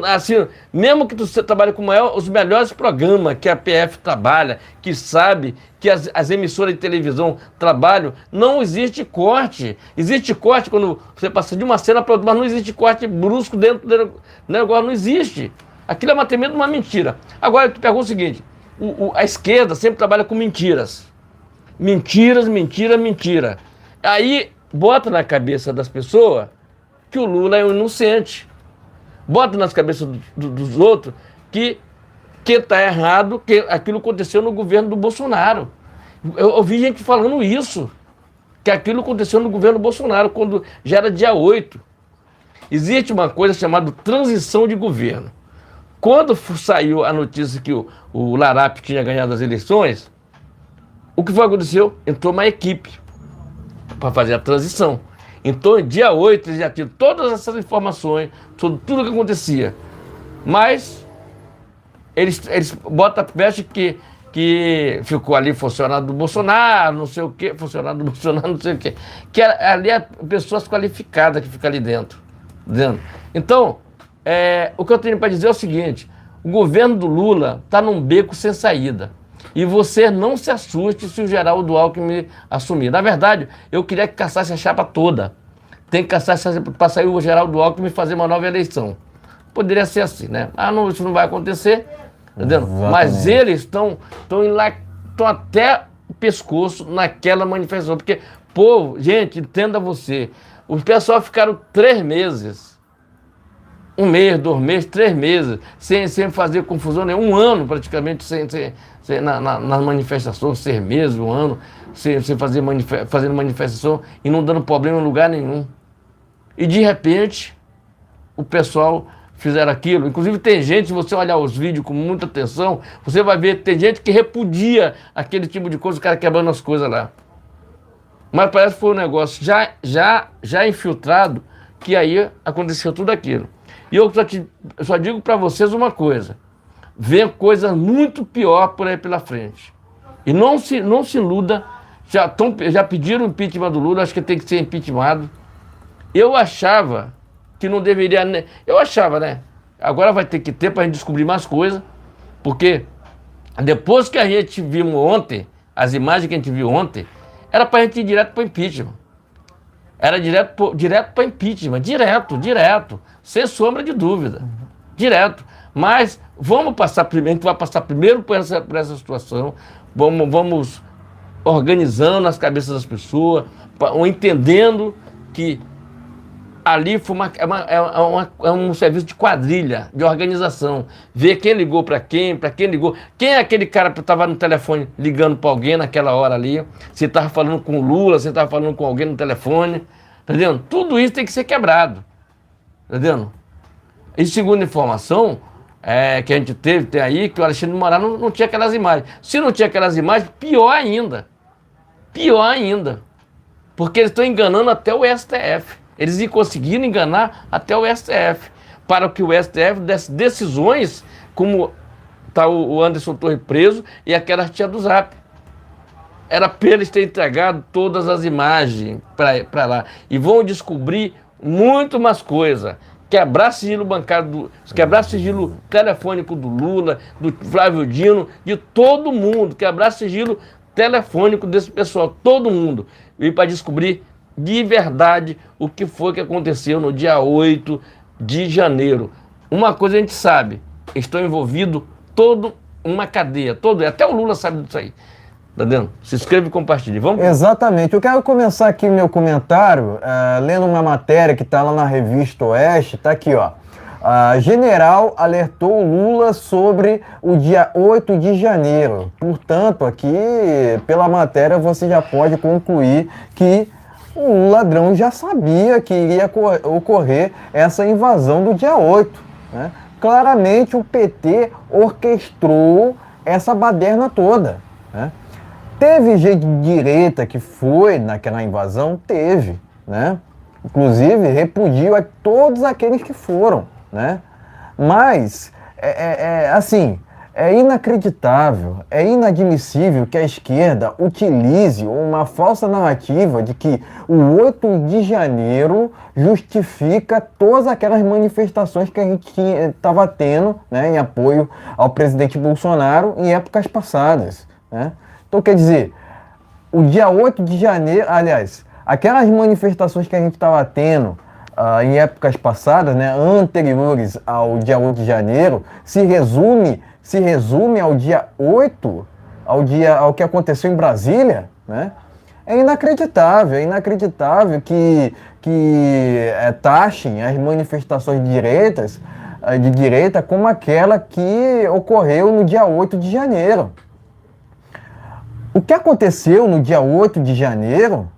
assim, mesmo que você trabalhe com os melhores programas que a PF trabalha, que sabe que as emissoras de televisão trabalham, não existe corte. Existe corte quando você passa de uma cena para outra, mas não existe corte brusco dentro do negócio, não existe. Aquilo é uma tremenda uma mentira. Agora eu te pergunto o seguinte, a esquerda sempre trabalha com mentiras. Mentiras, mentira, mentira. Aí bota na cabeça das pessoas que o Lula é um inocente. Bota nas cabeças dos outros que está errado, que aquilo aconteceu no governo do Bolsonaro. Eu ouvi gente falando isso, que aquilo aconteceu no governo do Bolsonaro, quando já era dia 8. Existe uma coisa chamada transição de governo. Quando saiu a notícia que o Larap tinha ganhado as eleições, o que foi que aconteceu? Entrou uma equipe para fazer a transição. Então, dia 8, eles já tinham todas essas informações sobre tudo o que acontecia. Mas eles botam a peste que ficou ali funcionário do Bolsonaro, não sei o quê, funcionário do Bolsonaro, não sei o quê. Que ali é pessoas qualificadas que ficam ali dentro. Então, o que eu tenho para dizer é o seguinte: o governo do Lula está num beco sem saída. E você não se assuste se o Geraldo Alckmin assumir. Na verdade, eu queria que caçasse a chapa toda. Tem que caçar para sair o Geraldo Alckmin e fazer uma nova eleição. Poderia ser assim, né? Não, isso não vai acontecer, entendeu? Mas eles estão até o pescoço naquela manifestação. Porque, povo, gente, entenda você, os pessoal ficaram 3 meses, 1 mês, 2 meses, 3 meses, sem fazer confusão nenhuma, 1 ano praticamente nas manifestações, 6 meses, 1 ano, sem fazendo manifestação e não dando problema em lugar nenhum. E de repente, o pessoal fizeram aquilo. Inclusive tem gente, se você olhar os vídeos com muita atenção, você vai ver que tem gente que repudia aquele tipo de coisa, o cara quebrando as coisas lá. Mas parece que foi um negócio já infiltrado, que aí aconteceu tudo aquilo. E eu só digo para vocês uma coisa: vem coisa muito pior por aí pela frente. E não se iluda, já pediram o impeachment do Lula, acho que tem que ser impeachmentado. Eu achava que não deveria... Eu achava, né? Agora vai ter que ter para a gente descobrir mais coisas, porque depois que a gente viu ontem, as imagens que a gente viu ontem, era para a gente ir direto para o impeachment. Era direto para impeachment, direto, sem sombra de dúvida, direto. Mas vamos passar primeiro, a gente vai passar primeiro por essa situação, vamos organizando as cabeças das pessoas, entendendo que ali foi um serviço de quadrilha, de organização. Ver quem ligou para quem ligou. Quem é aquele cara que estava no telefone ligando para alguém naquela hora ali? Se estava falando com o Lula, se estava falando com alguém no telefone. Tá entendendo? Tudo isso tem que ser quebrado. Tá entendendo? E segundo informação que a gente tem aí, que o Alexandre de Moraes não tinha aquelas imagens. Se não tinha aquelas imagens, pior ainda. Pior ainda. Porque eles estão enganando até o STF. Eles iam conseguindo enganar até o STF, para que o STF desse decisões, como está o Anderson Torres preso e aquela tia do Zap. Era para eles terem entregado todas as imagens para lá. E vão descobrir muito mais coisas. Quebrar sigilo bancário, quebrar sigilo telefônico do Lula, do Flávio Dino, de todo mundo. Quebrar sigilo telefônico desse pessoal, todo mundo. E para descobrir de verdade o que foi que aconteceu no dia 8 de janeiro. Uma coisa a gente sabe: estão envolvidos toda uma cadeia, até o Lula sabe disso aí. Tá vendo? Se inscreve e compartilhe. Vamos? Exatamente. Eu quero começar aqui meu comentário lendo uma matéria que está lá na Revista Oeste. Está aqui, ó. General alertou o Lula sobre o dia 8 de janeiro. Portanto, aqui, pela matéria, você já pode concluir que o ladrão já sabia que iria ocorrer essa invasão do dia 8. Né? Claramente o PT orquestrou essa baderna toda. Né? Teve gente de direita que foi naquela invasão? Teve. Né? Inclusive repudio a todos aqueles que foram. Né? Mas, assim... É inacreditável, é inadmissível que a esquerda utilize uma falsa narrativa de que o 8 de janeiro justifica todas aquelas manifestações que a gente estava tendo, né, em apoio ao presidente Bolsonaro em épocas passadas. Né? Então, quer dizer, o dia 8 de janeiro, aliás, aquelas manifestações que a gente estava tendo em épocas passadas, né, anteriores ao dia 8 de janeiro, se resume ao dia 8, ao que aconteceu em Brasília, né? É inacreditável que taxem as manifestações de direita como aquela que ocorreu no dia 8 de janeiro. O que aconteceu no dia 8 de janeiro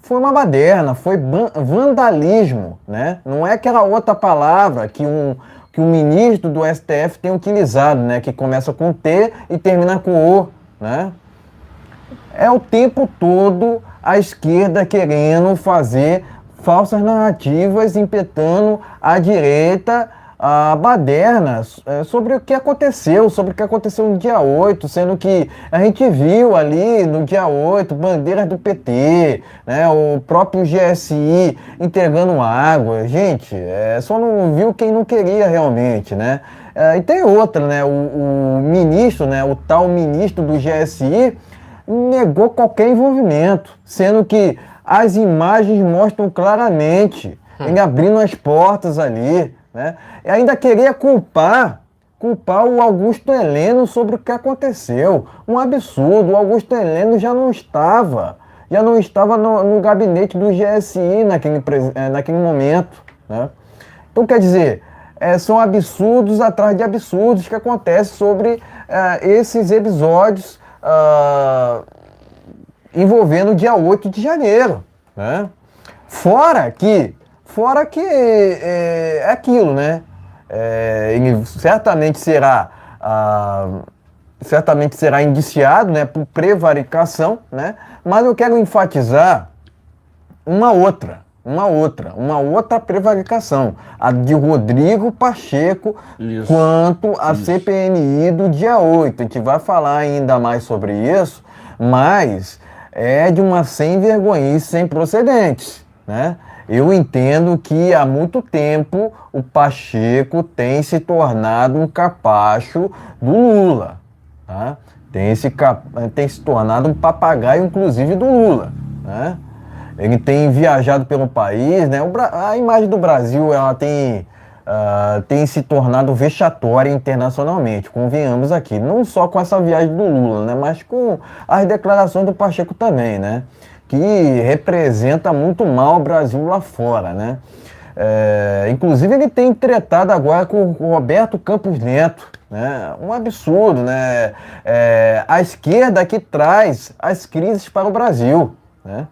foi uma baderna, foi vandalismo, né? Não é aquela outra palavra que o ministro do STF tem utilizado, né? Que começa com T e termina com O, né? É o tempo todo a esquerda querendo fazer falsas narrativas, impetando a direita a baderna sobre o que aconteceu no dia 8, sendo que a gente viu ali no dia 8 bandeiras do PT, né, o próprio GSI entregando água. Gente, só não viu quem não queria realmente, né? E tem outra, né? O ministro, né, o tal ministro do GSI negou qualquer envolvimento, sendo que as imagens mostram claramente ele abrindo as portas ali, né? E ainda queria culpar o Augusto Heleno sobre o que aconteceu. Um absurdo. O Augusto Heleno já não estava no gabinete do GSI naquele momento, né? Então, quer dizer, são absurdos atrás de absurdos que acontecem sobre esses episódios envolvendo o dia 8 de janeiro, né? Fora que é aquilo, né? Ele certamente será indiciado, né, por prevaricação, né? Mas eu quero enfatizar uma outra prevaricação, a de Rodrigo Pacheco, quanto à CPMI do dia 8. A gente vai falar ainda mais sobre isso, mas é de uma sem-vergonhice, sem precedentes, né? Eu entendo que há muito tempo o Pacheco tem se tornado um capacho do Lula, tá? Tem se tornado um papagaio, inclusive, do Lula, né? Ele tem viajado pelo país, né? A imagem do Brasil, ela tem se tornado vexatória internacionalmente, convenhamos aqui. Não só com essa viagem do Lula, né? Mas com as declarações do Pacheco também, né? Que representa muito mal o Brasil lá fora, né? Inclusive ele tem tretado agora com o Roberto Campos Neto, né? Um absurdo, né? A esquerda que traz as crises para o Brasil, né?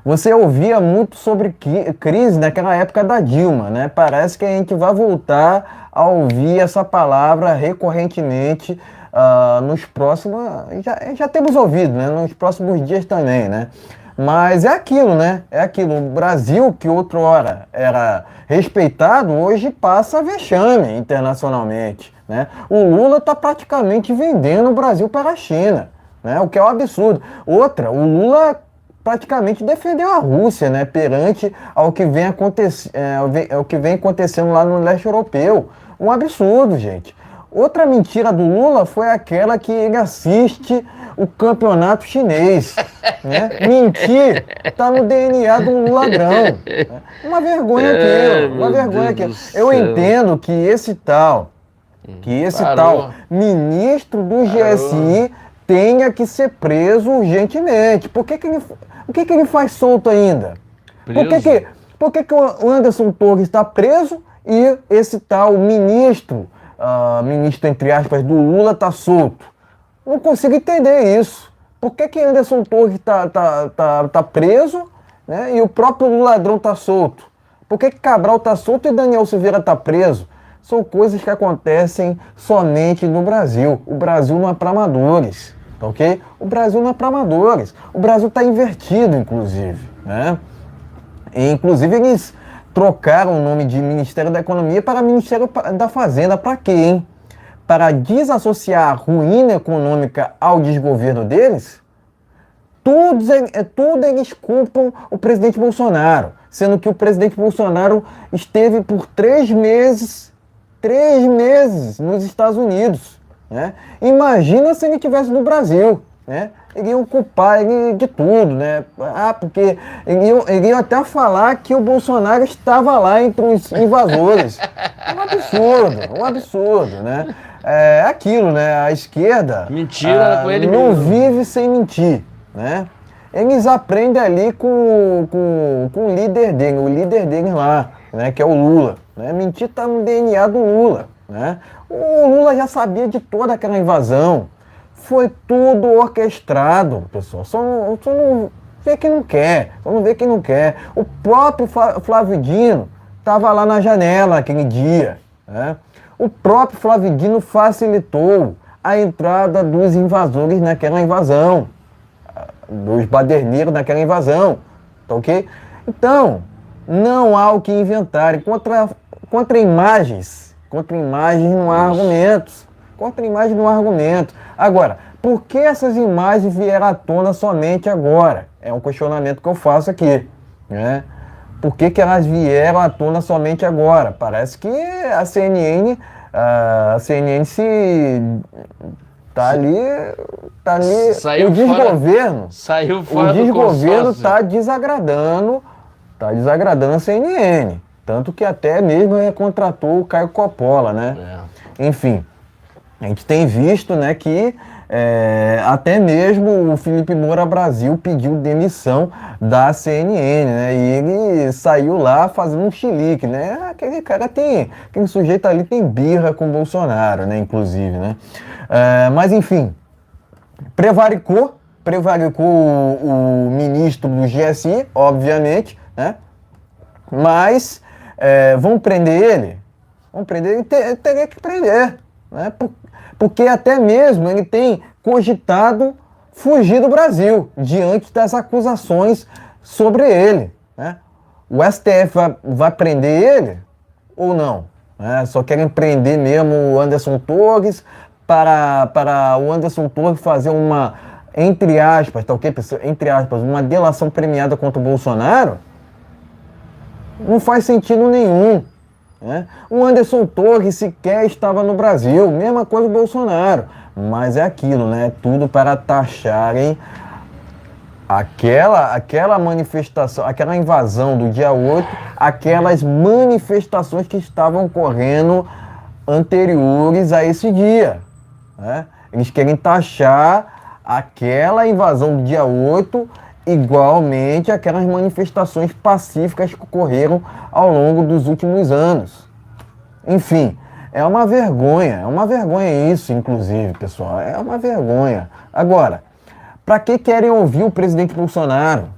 Você ouvia muito sobre crise naquela época da Dilma, né? Parece que a gente vai voltar a ouvir essa palavra recorrentemente nos próximos... Já temos ouvido, né? Nos próximos dias também, né? Mas é aquilo, né? É aquilo. O Brasil, que outrora era respeitado, hoje passa vexame internacionalmente, né? O Lula está praticamente vendendo o Brasil para a China, né? O que é um absurdo. Outra, o Lula praticamente defendeu a Rússia, né? Perante ao que vem acontecendo lá no leste europeu. Um absurdo, gente. Outra mentira do Lula foi aquela que ele assiste o campeonato chinês, né? Mentir tá no DNA do ladrão, né? Uma vergonha aquilo, uma vergonha aquilo. Eu entendo que esse tal ministro do GSI tenha que ser preso urgentemente. O que que ele faz solto ainda? Por que o Anderson Torres está preso e esse tal ministro entre aspas, do Lula está solto? Não consigo entender isso. Por que Anderson Torres tá preso, né, e o próprio ladrão está solto? Por que Cabral está solto e Daniel Silveira está preso? São coisas que acontecem somente no Brasil. O Brasil não é para amadores, tá ok? O Brasil não é para amadores. O Brasil está invertido, inclusive, né? E, inclusive, eles trocaram o nome de Ministério da Economia para Ministério da Fazenda. Para quê, hein? Para desassociar a ruína econômica ao desgoverno deles? Tudo eles culpam o presidente Bolsonaro, sendo que o presidente Bolsonaro esteve por 3 meses nos Estados Unidos, né? Imagina se ele estivesse no Brasil, né? Iriam culpar ele de tudo, né? Porque iriam até falar que o Bolsonaro estava lá entre os invasores. Um absurdo, né? É aquilo, né? A esquerda Mentira com ele não mesmo. vive sem mentir, né? Eles aprendem ali com o líder dele lá, né? Que é o Lula, né? Mentir tá no DNA do Lula, né? O Lula já sabia de toda aquela invasão. Foi tudo orquestrado, pessoal. Só não vê quem não quer. O próprio Flávio Dino estava lá na janela aquele dia, né? O próprio Flávio Dino facilitou a entrada dos invasores naquela invasão, dos baderneiros naquela invasão, tá ok? Então, não há o que inventar. Contra imagens Contra imagens não há argumentos. Contra imagens não há argumentos. Agora, por que essas imagens vieram à tona somente agora? É um questionamento que eu faço aqui, né? Por que elas vieram à tona somente agora? Parece que a CNN se tá ali Saiu o desgoverno. Saiu fora O desgoverno do consórcio. tá desagradando a CNN. Tanto que até mesmo contratou o Caio Coppola, né? Enfim, a gente tem visto, né, que até mesmo o Felipe Moura Brasil pediu demissão da CNN, né? E ele saiu lá fazendo um chilique, né? Aquele sujeito ali tem birra com o Bolsonaro, né? Inclusive, né? Mas enfim, prevaricou o ministro do GSI, obviamente, né? Mas vão prender ele? Vão prender ele, teria que prender, né? Porque até mesmo ele tem cogitado fugir do Brasil diante das acusações sobre ele, né? O STF vai prender ele ou não? Só querem prender mesmo o Anderson Torres para o Anderson Torres fazer uma, entre aspas, tá ok, pessoal? Entre aspas, uma delação premiada contra o Bolsonaro? Não faz sentido nenhum. O Anderson Torres sequer estava no Brasil, mesma coisa do Bolsonaro, mas é aquilo, né? Tudo para taxarem aquela manifestação, aquela invasão do dia 8, aquelas manifestações que estavam ocorrendo anteriores a esse dia, né? Eles querem taxar aquela invasão do dia 8 igualmente aquelas manifestações pacíficas que ocorreram ao longo dos últimos anos. Enfim, é uma vergonha isso, inclusive, pessoal, é uma vergonha. Agora, para que querem ouvir o presidente Bolsonaro?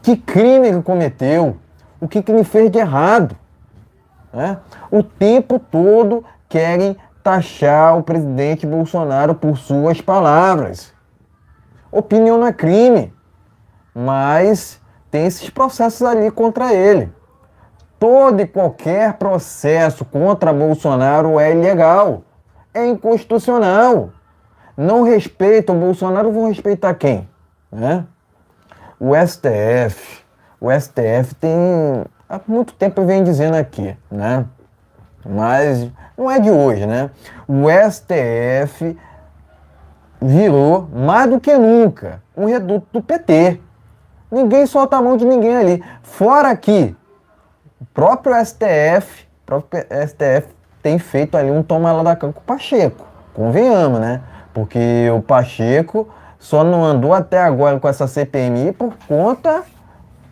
Que crime ele cometeu? O que ele fez de errado? O tempo todo querem taxar o presidente Bolsonaro por suas palavras. Opinião não é crime, mas tem esses processos ali contra ele. Todo e qualquer processo contra Bolsonaro é ilegal, é inconstitucional. Não respeitam o Bolsonaro, vão respeitar quem? O STF tem, há muito tempo vem dizendo aqui, né? Mas não é de hoje, né? O STF virou, mais do que nunca, um reduto do PT. Ninguém solta a mão de ninguém ali. Fora que o próprio STF tem feito ali um toma lá da cá com o Pacheco. Convenhamos, né? Porque o Pacheco só não andou até agora com essa CPMI por conta,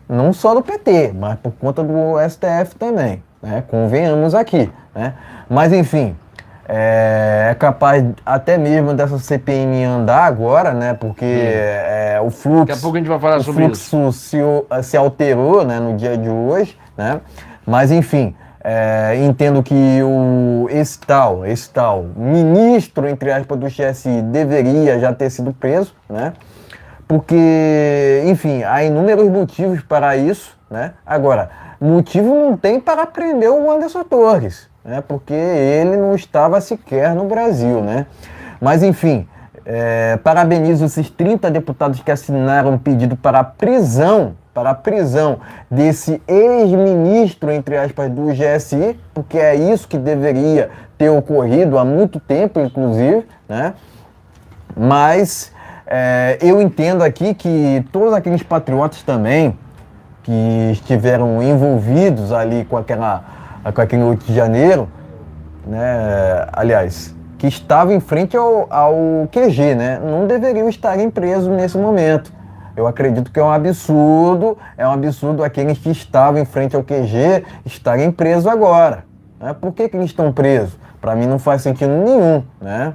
não só do PT, mas por conta do STF também, né? Convenhamos aqui, né? Mas enfim, é capaz até mesmo dessa CPMI andar agora, né? Porque o fluxo, daqui a pouco a gente vai falar sobre isso. Se alterou, né, no dia de hoje, né? Mas enfim, entendo que esse tal ministro, entre aspas, do GSI deveria já ter sido preso, né? Porque, enfim, há inúmeros motivos para isso, né? Agora, motivo não tem para prender o Anderson Torres, né? Porque ele não estava sequer no Brasil, né? Mas, enfim, parabenizo esses 30 deputados que assinaram um pedido para a prisão desse ex-ministro, entre aspas, do GSI, porque é isso que deveria ter ocorrido há muito tempo, inclusive, né? Mas eu entendo aqui que todos aqueles patriotas também que estiveram envolvidos ali com aquele 8 de janeiro, né? Aliás, que estavam em frente ao QG, né? Não deveriam estarem presos nesse momento. Eu acredito que é um absurdo aqueles que estavam em frente ao QG estarem presos agora, né? Por que eles estão presos? Para mim não faz sentido nenhum, né?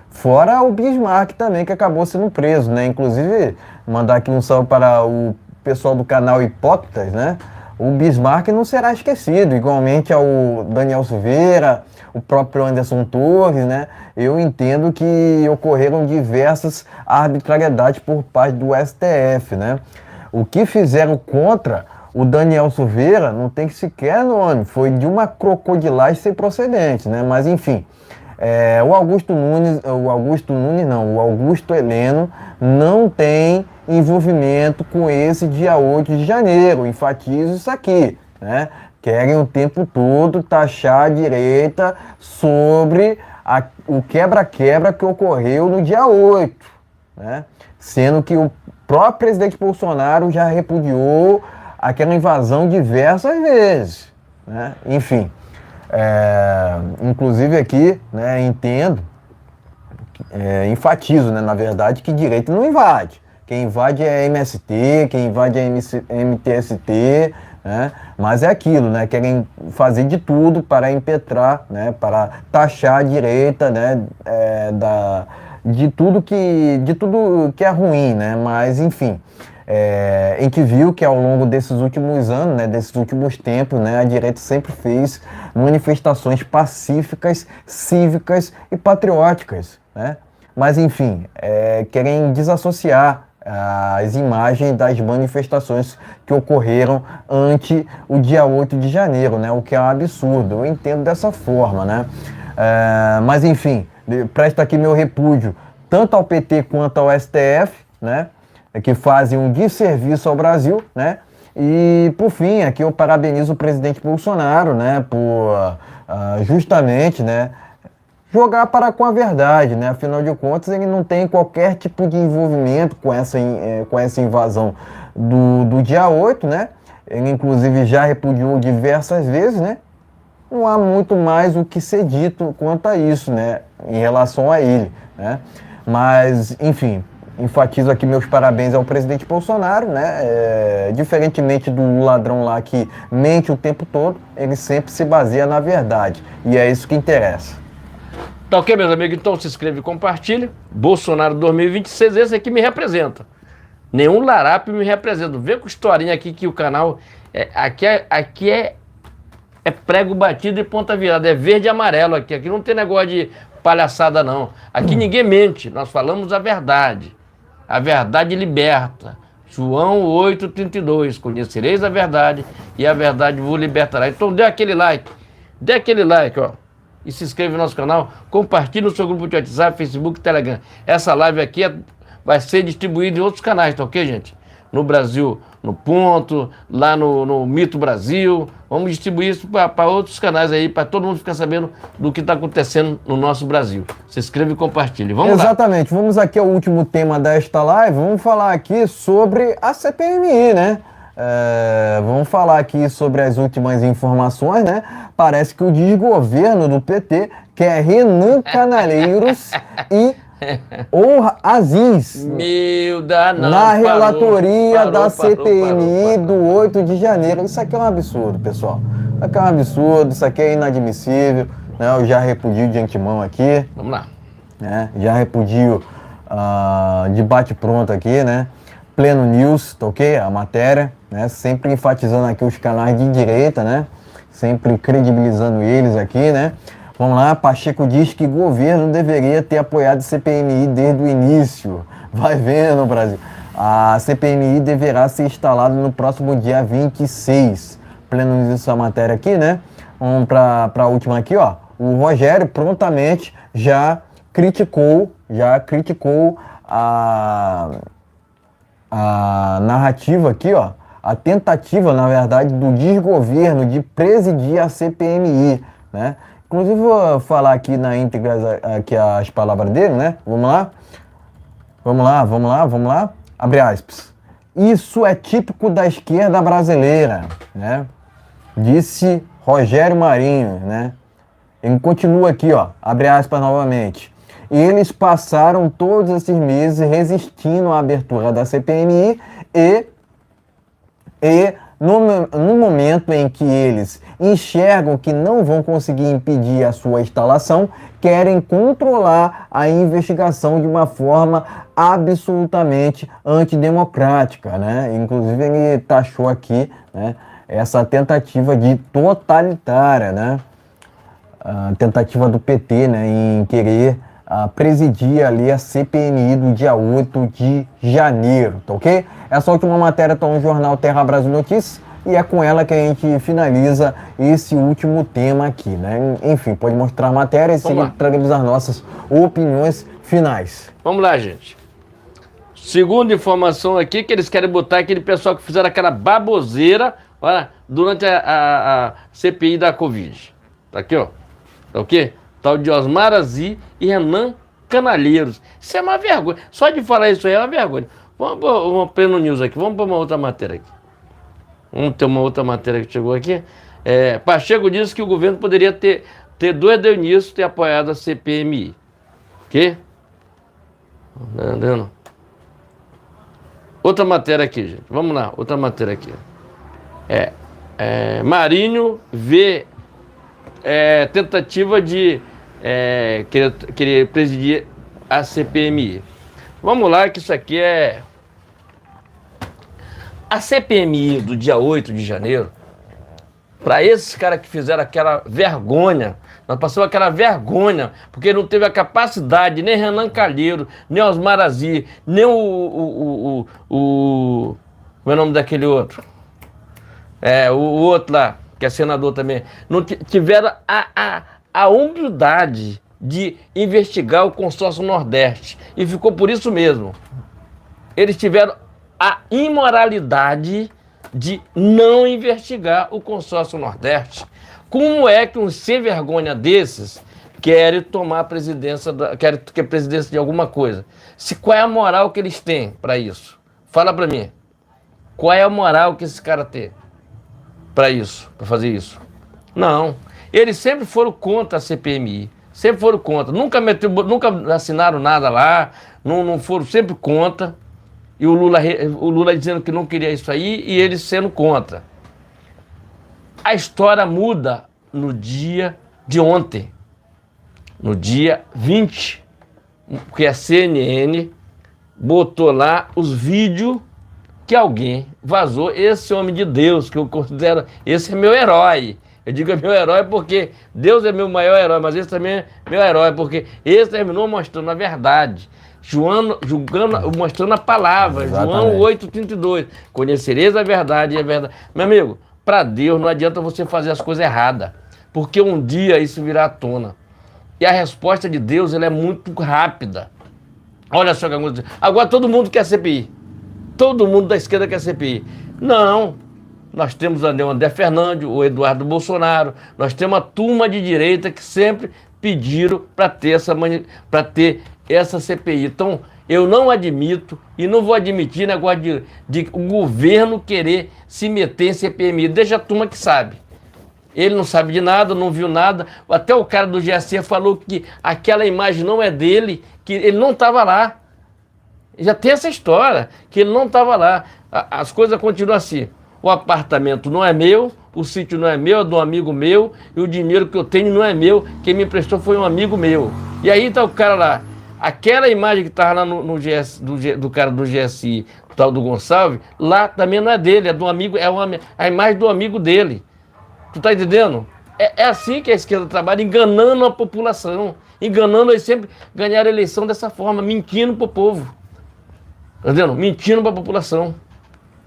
Fora o Bismarck também, que acabou sendo preso, né? Inclusive, mandar aqui um salve para o pessoal do canal Hipócritas, né? O Bismarck não será esquecido, igualmente ao Daniel Silveira, o próprio Anderson Torres, né? Eu entendo que ocorreram diversas arbitrariedades por parte do STF, né? O que fizeram contra O Daniel Silveira não tem sequer nome, foi de uma crocodilagem sem procedente, né? Mas enfim, o Augusto Heleno não tem envolvimento com esse dia 8 de janeiro, enfatizo isso aqui, né? Querem o tempo todo taxar a direita sobre o quebra-quebra que ocorreu no dia 8, né? Sendo que o próprio presidente Bolsonaro já repudiou aquela invasão diversas vezes, né? Enfim, inclusive aqui, né, entendo, enfatizo, né, na verdade, que direita não invade. Quem invade é a MST, quem invade é a MTST, né? Mas é aquilo, né? Querem fazer de tudo para impetrar, né? Para taxar a direita, né? De tudo que é ruim, né? Mas enfim, em que viu que ao longo desses últimos anos, né? Desses últimos tempos, né? A direita sempre fez manifestações pacíficas, cívicas e patrióticas, né? Mas enfim, querem desassociar as imagens das manifestações que ocorreram ante o dia 8 de janeiro, né? O que é um absurdo, eu entendo dessa forma, né? Mas enfim, presto aqui meu repúdio tanto ao PT quanto ao STF, né? Que fazem um desserviço ao Brasil, né? E por fim, aqui eu parabenizo o presidente Bolsonaro, né? Por justamente, né? Jogar com a verdade, né? Afinal de contas, ele não tem qualquer tipo de envolvimento com essa invasão do dia 8, né? Ele, inclusive, já repudiou diversas vezes, né? Não há muito mais o que ser dito quanto a isso, né? Em relação a ele, né? Mas, enfim, enfatizo aqui meus parabéns ao presidente Bolsonaro, né? Diferentemente do ladrão lá que mente o tempo todo, ele sempre se baseia na verdade. E é isso que interessa. Tá ok, meus amigos? Então se inscreve e compartilha. Bolsonaro 2026, esse aqui me representa. Nenhum larápio me representa. Vem com historinha aqui que o canal... Aqui é prego batido e ponta virada. É verde e amarelo aqui. Aqui não tem negócio de palhaçada, não. Aqui ninguém mente. Nós falamos a verdade. A verdade liberta. João 8,32. Conhecereis a verdade e a verdade vos libertará. Então dê aquele like. Dê aquele like, ó. E se inscreve no nosso canal, compartilhe no seu grupo de WhatsApp, Facebook, Telegram. Essa live aqui vai ser distribuída em outros canais, tá ok, gente? No Brasil, no Ponto, lá no Mito Brasil. Vamos distribuir isso para outros canais aí, para todo mundo ficar sabendo do que está acontecendo no nosso Brasil. Se inscreva e compartilhe. Vamos lá. Exatamente. Vamos aqui ao último tema desta live. Vamos falar aqui sobre a CPMI, né? Vamos falar aqui sobre as últimas informações, né? Parece que o desgoverno do PT quer Renan Calheiros e ou Aziz na relatoria da CPMI do 8 de janeiro. Isso aqui é um absurdo, pessoal. Isso aqui é um absurdo, isso aqui é inadmissível, né? Eu já repudio de antemão aqui. Vamos lá. Né? Já repudio de bate-pronto aqui, né? Pleno News, tá ok? A matéria, né? Sempre enfatizando aqui os canais de direita, né? Sempre credibilizando eles aqui, né? Vamos lá, Pacheco diz que o governo deveria ter apoiado a CPMI desde o início. Vai vendo, Brasil. A CPMI deverá ser instalada no próximo dia 26. Pleno News, essa matéria aqui, né? Vamos para a última aqui, ó. O Rogério prontamente já criticou a narrativa aqui, ó, a tentativa, na verdade, do desgoverno de presidir a CPMI, né? Inclusive, vou falar aqui na íntegra aqui as palavras dele, né? Vamos lá. Abre aspas. Isso é típico da esquerda brasileira, né? Disse Rogério Marinho, né? Ele continua aqui, ó, abre aspas novamente. Eles passaram todos esses meses resistindo à abertura da CPMI e no momento em que eles enxergam que não vão conseguir impedir a sua instalação, querem controlar a investigação de uma forma absolutamente antidemocrática, né? Inclusive ele taxou aqui, né, essa tentativa de totalitária, né? A tentativa do PT, né, em querer presidir ali a CPMI do dia 8 de janeiro, tá ok? Essa última matéria está no jornal Terra Brasil Notícias, e é com ela que a gente finaliza esse último tema aqui, né? Enfim, pode mostrar a matéria e seguir traremos as nossas opiniões finais. Vamos lá, gente. Segunda informação aqui, que eles querem botar aquele pessoal que fizeram aquela baboseira, olha, durante a CPI da Covid. Tá aqui, ó. Tá o quê? Tal de Osmar Aziz e Renan Canalheiros. Isso é uma vergonha. Só de falar isso aí é uma vergonha. Vamos pôr no news aqui. Vamos pôr uma outra matéria aqui. Vamos ter uma outra matéria que chegou aqui. Pacheco disse que o governo poderia ter desde o início ter apoiado a CPMI. O quê? Tá entendendo? Outra matéria aqui, gente. Vamos lá, outra matéria aqui. Marinho vê tentativa de querer presidir a CPMI. Vamos lá, que isso aqui é... A CPMI do dia 8 de janeiro, para esses caras que fizeram aquela vergonha, nós passamos aquela vergonha, porque não teve a capacidade, nem Renan Calheiro, nem Osmar Aziz, nem como é o nome daquele outro? O outro lá, que é senador também, não tiveram a humildade de investigar o consórcio Nordeste. E ficou por isso mesmo. Eles tiveram a imoralidade de não investigar o consórcio Nordeste. Como é que um sem vergonha desses quer tomar a presidência, quer presidência de alguma coisa? Qual é a moral que eles têm para isso? Fala para mim. Qual é a moral que esse cara tem para isso, para fazer isso? Não. Eles sempre foram contra a CPMI. Sempre foram contra. Nunca assinaram nada lá. Não foram sempre contra. E o Lula dizendo que não queria isso aí e eles sendo contra. A história muda no dia de ontem, no dia 20, porque a CNN botou lá os vídeos que alguém vazou. Esse homem de Deus, que eu considero, esse é meu herói. Eu digo é meu herói porque Deus é meu maior herói, mas esse também é meu herói, porque esse terminou mostrando a verdade. Mostrando a palavra. Exatamente. João 8,32. Conhecereis a verdade e a verdade. Meu amigo, para Deus não adianta você fazer as coisas erradas, porque um dia isso virá à tona. E a resposta de Deus ela é muito rápida. Olha só o que aconteceu. Agora todo mundo quer CPI. Todo mundo da esquerda quer CPI. Não. Nós temos o André Fernandes, o Eduardo Bolsonaro, nós temos a turma de direita que sempre pediram para ter essa CPI. Então, eu não admito e não vou admitir negócio de o governo querer se meter em CPMI. Deixa a turma que sabe. Ele não sabe de nada, não viu nada. Até o cara do GSE falou que aquela imagem não é dele, que ele não estava lá. Já tem essa história, que ele não estava lá. As coisas continuam assim. O apartamento não é meu, o sítio não é meu, é de um amigo meu, e o dinheiro que eu tenho não é meu, quem me emprestou foi um amigo meu. E aí tá o cara lá. Aquela imagem que estava lá no GS, do cara do GSI, tal do Gonçalves, lá também não é dele, é do amigo, a imagem do amigo dele. Tu tá entendendo? É assim que a esquerda trabalha, enganando a população, enganando, eles sempre ganharam a eleição dessa forma, mentindo pro povo. Tá entendendo? Mentindo pra população.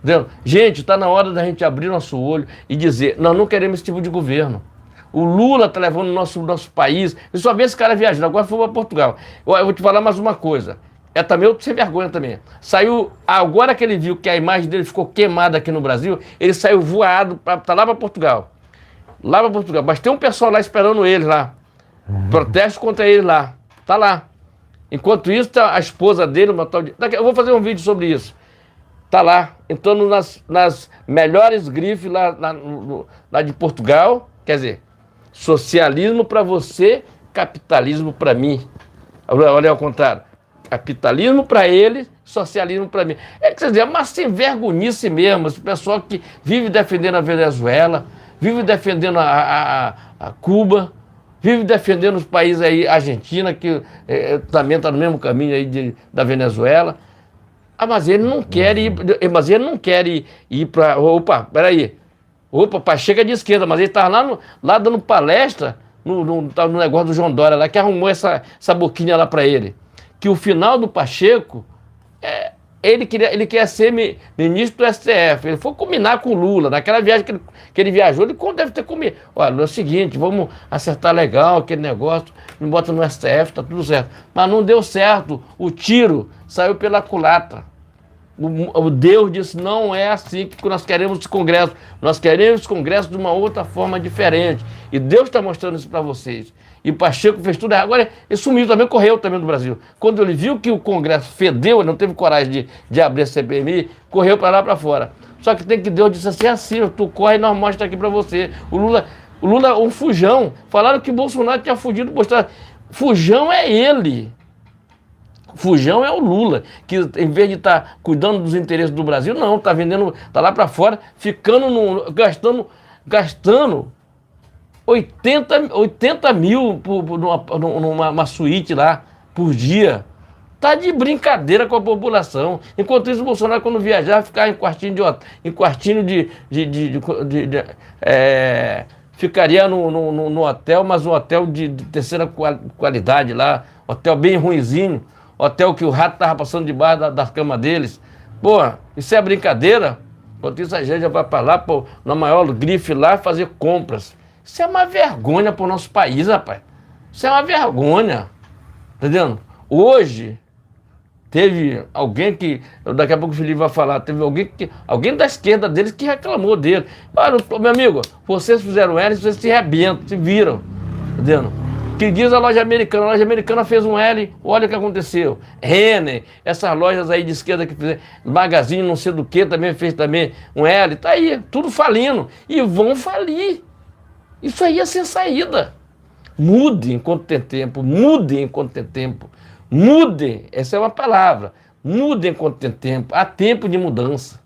Entendeu? Gente, está na hora da gente abrir nosso olho e dizer, nós não queremos esse tipo de governo. O Lula está levando o nosso país, eu só vi esse cara viajando, agora foi para Portugal. Eu vou te falar mais uma coisa, também outro sem vergonha também. Saiu, agora que ele viu que a imagem dele ficou queimada aqui no Brasil, ele saiu voado, tá lá para Portugal. Lá para Portugal, mas tem um pessoal lá esperando ele lá. Protesto contra ele lá, tá lá. Enquanto isso, tá a esposa dele, uma tal de... Eu vou fazer um vídeo sobre isso. Tá lá, entrando nas melhores grifes lá de Portugal. Quer dizer, socialismo para você, capitalismo para mim. Olha ao contrário. Capitalismo para ele, socialismo para mim. Quer dizer, é uma sem vergonhice mesmo. Esse pessoal que vive defendendo a Venezuela, vive defendendo a Cuba, vive defendendo os países aí, Argentina, que também está no mesmo caminho aí da Venezuela. Mas ele não quer ir para... Opa, peraí. Opa, Pacheco é de esquerda, mas ele estava lá dando palestra no negócio do João Dória lá, que arrumou essa boquinha lá para ele. Que o final do Pacheco ele quer ser ministro do STF. Ele foi combinar com o Lula. Naquela viagem que ele viajou, ele deve ter comido. Olha, Lula, é o seguinte, vamos acertar legal aquele negócio, me bota no STF, tá tudo certo. Mas não deu certo. O tiro saiu pela culatra. O Deus disse, não é assim que nós queremos esse Congresso. Nós queremos esse Congresso de uma outra forma diferente. E Deus está mostrando isso para vocês. E Pacheco fez tudo. Agora, ele sumiu também, correu também do Brasil. Quando ele viu que o Congresso fedeu, ele não teve coragem de abrir a CPMI, correu para lá para fora. Só que tem que Deus disse assim, tu corre e nós mostramos aqui para você. O Lula, um fujão. Falaram que o Bolsonaro tinha fugido do Bolsonaro. Fujão é ele. Fujão é o Lula, que em vez de estar cuidando dos interesses do Brasil, não, está vendendo, está lá para fora, gastando 80 mil numa suíte lá por dia. Tá de brincadeira com a população. Enquanto isso, o Bolsonaro, quando viajar, ficar em quartinho ficaria no hotel, mas um hotel de terceira qualidade lá, hotel bem ruinzinho. Hotel que o rato estava passando debaixo da cama deles. Pô, isso é brincadeira? Enquanto isso, a gente já vai para lá, na maior grife lá, fazer compras. Isso é uma vergonha para o nosso país, rapaz. Isso é uma vergonha. Tá entendendo? Hoje, teve alguém que, daqui a pouco o Felipe vai falar, teve alguém da esquerda deles que reclamou dele. Olha, meu amigo, vocês fizeram L, vocês se arrebentam, se viram. Tá entendendo? Que diz a loja americana fez um L, olha o que aconteceu. Renner, essas lojas aí de esquerda que fizeram, Magazine, não sei do que, também fez também um L, tá aí, tudo falindo. E vão falir. Isso aí é sem saída. Mudem enquanto tem tempo, mudem enquanto tem tempo. Mudem, essa é uma palavra. Mudem enquanto tem tempo, há tempo de mudança.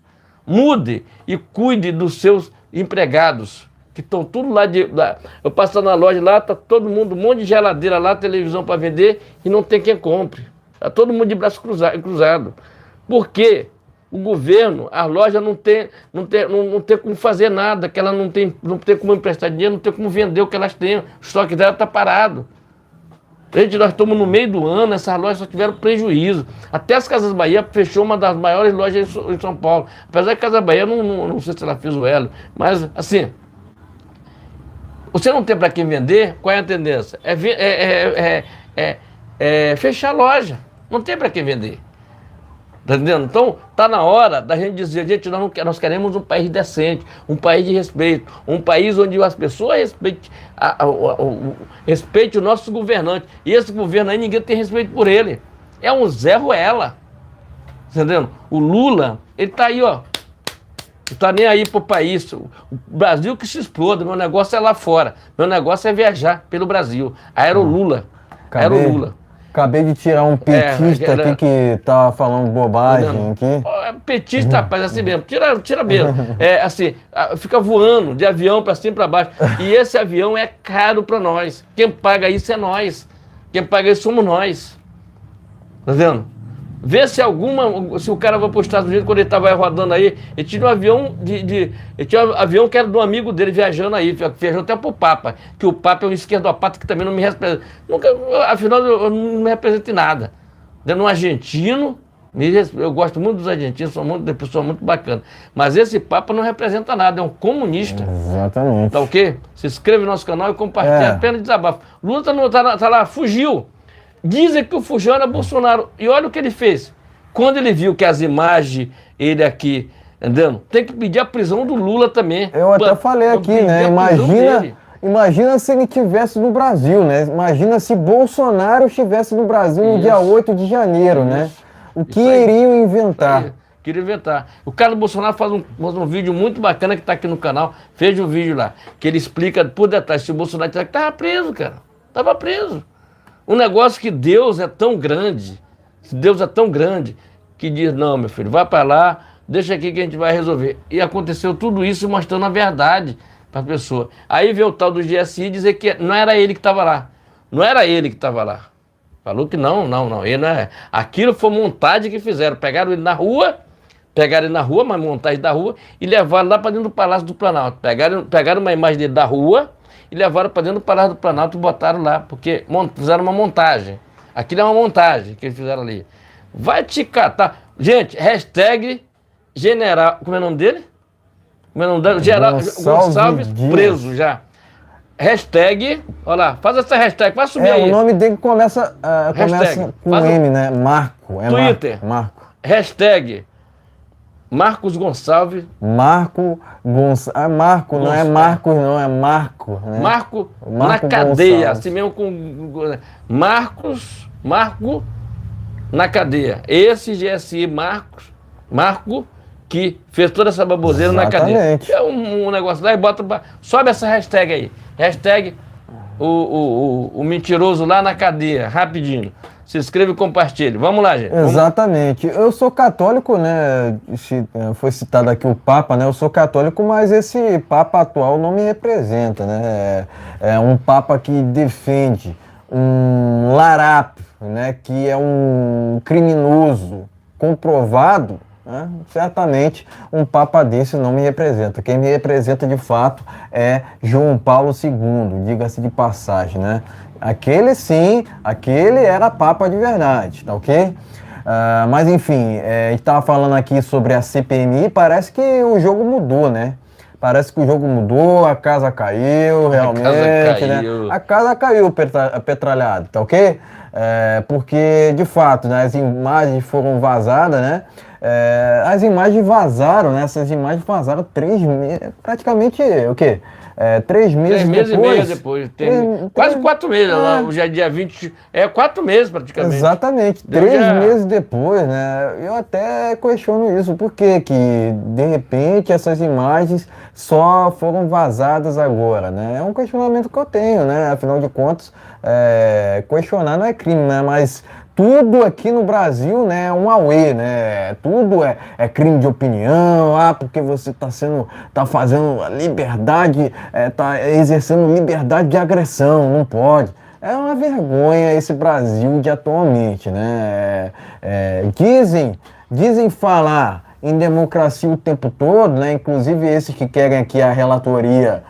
Mude e cuide dos seus empregados. Que estão tudo lá, eu passo na loja lá, tá todo mundo, um monte de geladeira lá, televisão para vender e não tem quem compre. Tá todo mundo de braço cruzado. Por quê? O governo, a loja não tem como fazer nada, que ela não tem como emprestar dinheiro, não tem como vender o que elas têm, o estoque dela está parado. Gente, nós estamos no meio do ano, essas lojas só tiveram prejuízo. Até as Casas Bahia fechou uma das maiores lojas em São Paulo. Apesar que a Casa Bahia, não sei se ela fez o elo, mas assim... Você não tem para quem vender, qual é a tendência? Fechar a loja. Não tem para quem vender. Tá entendendo? Então, tá na hora da gente dizer, gente, nós queremos um país decente, um país de respeito, um país onde as pessoas respeitem os nossos governantes. E esse governo aí, ninguém tem respeito por ele. É um Zé Ruela. Tá entendendo? O Lula, ele tá aí, ó. Não está nem aí pro país. O Brasil que se exploda. Meu negócio é lá fora. Meu negócio é viajar pelo Brasil. Aerolula. Acabei de tirar um petista aqui que tá falando bobagem aqui. Petista, rapaz, assim mesmo. Tira mesmo. Assim, fica voando de avião para cima e para baixo. E esse avião é caro para nós. Quem paga isso é nós. Quem paga isso somos nós. Tá vendo? Vê se o cara vai para os Estados Unidos, quando ele estava rodando aí, ele tinha um avião ele tinha um avião que era do amigo dele viajando aí, viajou até para o Papa, que o Papa é um esquerdopata que também não me representa. Afinal, eu não me represento em nada. Um argentino, eu gosto muito dos argentinos, são uma pessoa muito bacana. Mas esse Papa não representa nada, é um comunista. Exatamente. Tá ok? Se inscreve no nosso canal e compartilha apenas desabafo. Lula tá lá, fugiu. Dizem que o fujão era Bolsonaro. E olha o que ele fez. Quando ele viu que as imagens, ele aqui, entendeu? Tem que pedir a prisão do Lula também. Eu até falei aqui, né? Imagina se ele estivesse no Brasil, né? Imagina se Bolsonaro estivesse no Brasil no dia 8 de janeiro, né? O que iriam inventar? Queria inventar. O Carlos Bolsonaro faz um vídeo muito bacana que está aqui no canal. Fez um vídeo lá, que ele explica por detalhes. Se o Bolsonaro estava preso, cara. Estava preso. Um negócio que Deus é tão grande, que diz, não, meu filho, vai para lá, deixa aqui que a gente vai resolver. E aconteceu tudo isso mostrando a verdade para a pessoa. Aí veio o tal do GSI dizer que não era ele que estava lá. Não era ele que estava lá. Falou que não. Ele não é. Aquilo foi montagem que fizeram. Pegaram ele na rua, uma montagem da rua, e levaram lá para dentro do Palácio do Planalto. Pegaram uma imagem dele da rua, e levaram para dentro do Palácio do Planalto e botaram lá, porque fizeram uma montagem. Aquilo é uma montagem que eles fizeram ali. Vai te catar. Gente, hashtag general... Como é o nome dele? Como é o nome dele? General Gonçalves preso já. Hashtag... Olha lá, faz essa hashtag, vai subir aí. O nome dele começa com faz M, né? Marco. Twitter. Marco. Hashtag Marcos Gonçalves. Marco Gonçalves. Marco, não é Marcos, não, é Marco. Né? Marco na Marco cadeia, Gonçalves. assim mesmo com. Marco na cadeia. Esse GSI Marco, que fez toda essa baboseira na cadeia. Exatamente. É um negócio lá e bota. Sobe essa hashtag aí. Hashtag o mentiroso lá na cadeia, rapidinho. Se inscreva e compartilhe. Vamos lá, gente. Exatamente. Eu sou católico, né? Foi citado aqui o Papa, né? Eu sou católico, mas esse Papa atual não me representa, né? É um Papa que defende um larápio, né? Que é um criminoso comprovado, né? Certamente um Papa desse não me representa. Quem me representa de fato é João Paulo II, diga-se de passagem, né? Aquele sim, aquele era Papa de verdade, tá ok? Mas enfim, a gente estava falando aqui sobre a CPMI, parece que o jogo mudou, né? Parece que o jogo mudou, a casa caiu, realmente, né? A casa caiu, petralhado, tá ok? Porque, de fato, né, as imagens foram vazadas, né? As imagens vazaram, né? Essas imagens vazaram 3 meses, praticamente, o quê? 3 meses depois. 3 meses e meio depois. Quase 4 meses, lá, hoje é dia 20. 4 meses praticamente. Exatamente, 3 meses depois, né? Eu até questiono isso, por que de repente essas imagens só foram vazadas agora, né? É um questionamento que eu tenho, né? Afinal de contas, questionar não é crime, né? Mas tudo aqui no Brasil, né, é um auê, né? Tudo é crime de opinião, porque você tá fazendo liberdade, tá exercendo liberdade de agressão, não pode. É uma vergonha esse Brasil de atualmente, né? Dizem falar em democracia o tempo todo, né? Inclusive esses que querem aqui a relatoria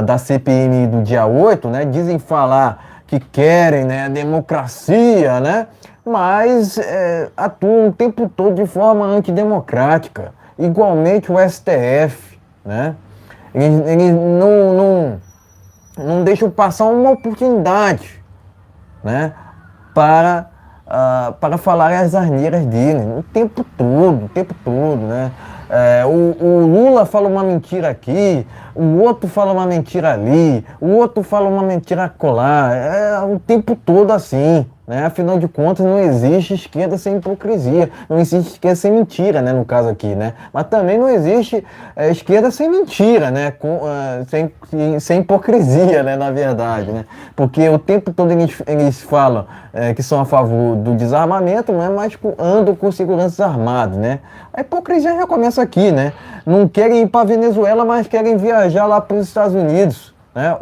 da CPMI do dia 8, né? Dizem falar que querem, né, democracia, né, mas atuam o tempo todo de forma antidemocrática. Igualmente o STF, né, eles não deixam passar uma oportunidade, né, para falar as asneiras dele, o tempo todo, né. O Lula fala uma mentira aqui, o outro fala uma mentira ali, o outro fala uma mentira acolá, o tempo todo assim, né? Afinal de contas, não existe esquerda sem hipocrisia, não existe esquerda sem mentira, né? No caso aqui, né? Mas também não existe esquerda sem mentira, né? Sem hipocrisia, né? Na verdade, né? Porque o tempo todo eles falam que são a favor do desarmamento, né? Mas andam com seguranças armados, né? A hipocrisia já começa aqui, né? Não querem ir para Venezuela, mas querem viajar lá para os Estados Unidos, né?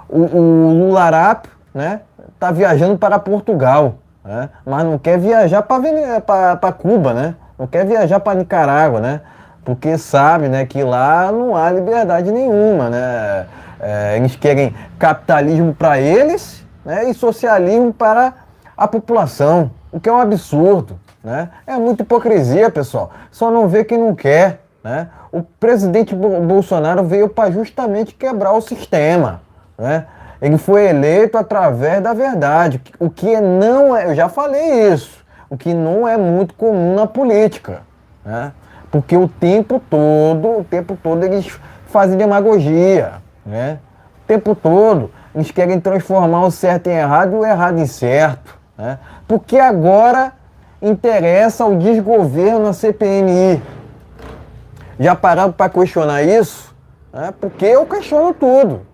O Lularápio, né? Tá viajando para Portugal, né? Mas não quer viajar para Cuba, né? Não quer viajar para Nicarágua, né? Porque sabe, né, que lá não há liberdade nenhuma, né? Eles querem capitalismo para eles, né, e socialismo para a população, o que é um absurdo, né? É muita hipocrisia, pessoal. Só não vê quem não quer, né? O presidente Bolsonaro veio para justamente quebrar o sistema, né? Ele foi eleito através da verdade, o que não é, eu já falei isso, o que não é muito comum na política, né? Porque o tempo todo eles fazem demagogia, né? O tempo todo eles querem transformar o certo em errado e o errado em certo, né? Porque agora interessa o desgoverno na CPMI. Já pararam para questionar isso? Né? Porque eu questiono tudo.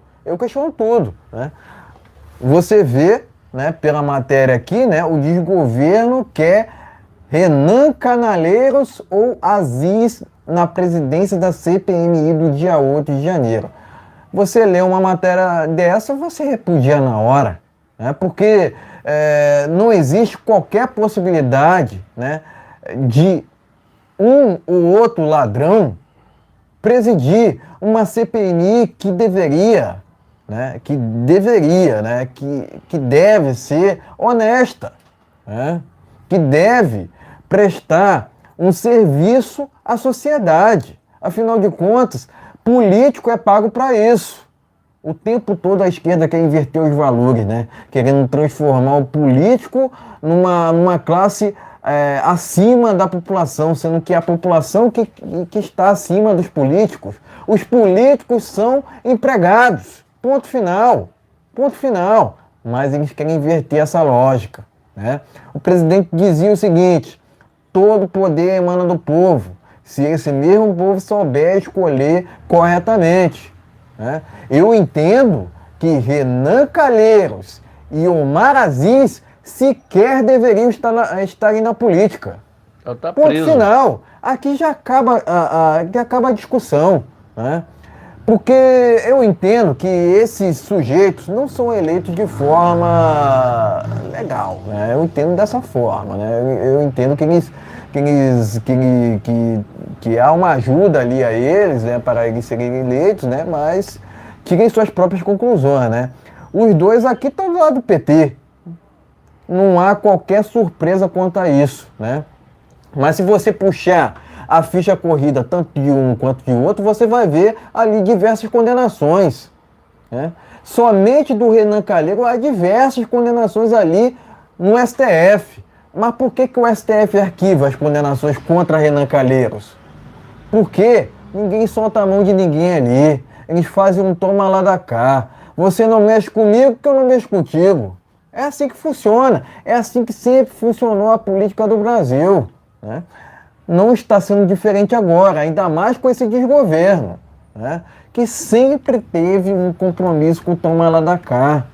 Né? Você vê, né, pela matéria aqui, né, o desgoverno quer Renan Canalheiros ou Aziz na presidência da CPMI do dia 8 de janeiro. Você lê uma matéria dessa, você repudia na hora, né? Porque não existe qualquer possibilidade, né, de um ou outro ladrão presidir uma CPMI que deveria, né, que deve ser honesta, né, que deve prestar um serviço à sociedade. Afinal de contas, político é pago para isso. O tempo todo a esquerda quer inverter os valores, né? Querendo transformar o político numa classe acima da população, sendo que é a população que está acima dos políticos. Os políticos são empregados. Ponto final. Ponto final. Mas eles querem inverter essa lógica, né? O presidente dizia o seguinte: todo poder emana do povo, se esse mesmo povo souber escolher corretamente, né? Eu entendo que Renan Calheiros e Omar Aziz sequer deveriam estarem na política. Tá Ponto preso. final. Aqui já acaba a discussão, né? Porque eu entendo que esses sujeitos não são eleitos de forma legal, né? Eu entendo dessa forma, né? Eu entendo que há uma ajuda ali a eles, né, para eles serem eleitos, né? Mas tirem suas próprias conclusões, né? Os dois aqui estão do lado do PT. Não há qualquer surpresa quanto a isso, né? Mas se você puxar a ficha corrida tanto de um quanto de outro, você vai ver ali diversas condenações, né? Somente do Renan Calheiros há diversas condenações ali no STF. Mas por que o STF arquiva as condenações contra Renan Calheiros? Porque ninguém solta a mão de ninguém ali. Eles fazem um toma lá da cá. Você não mexe comigo que eu não mexo contigo. É assim que funciona. É assim que sempre funcionou a política do Brasil, né? Não está sendo diferente agora, ainda mais com esse desgoverno, né? Que sempre teve um compromisso com o toma lá da cá.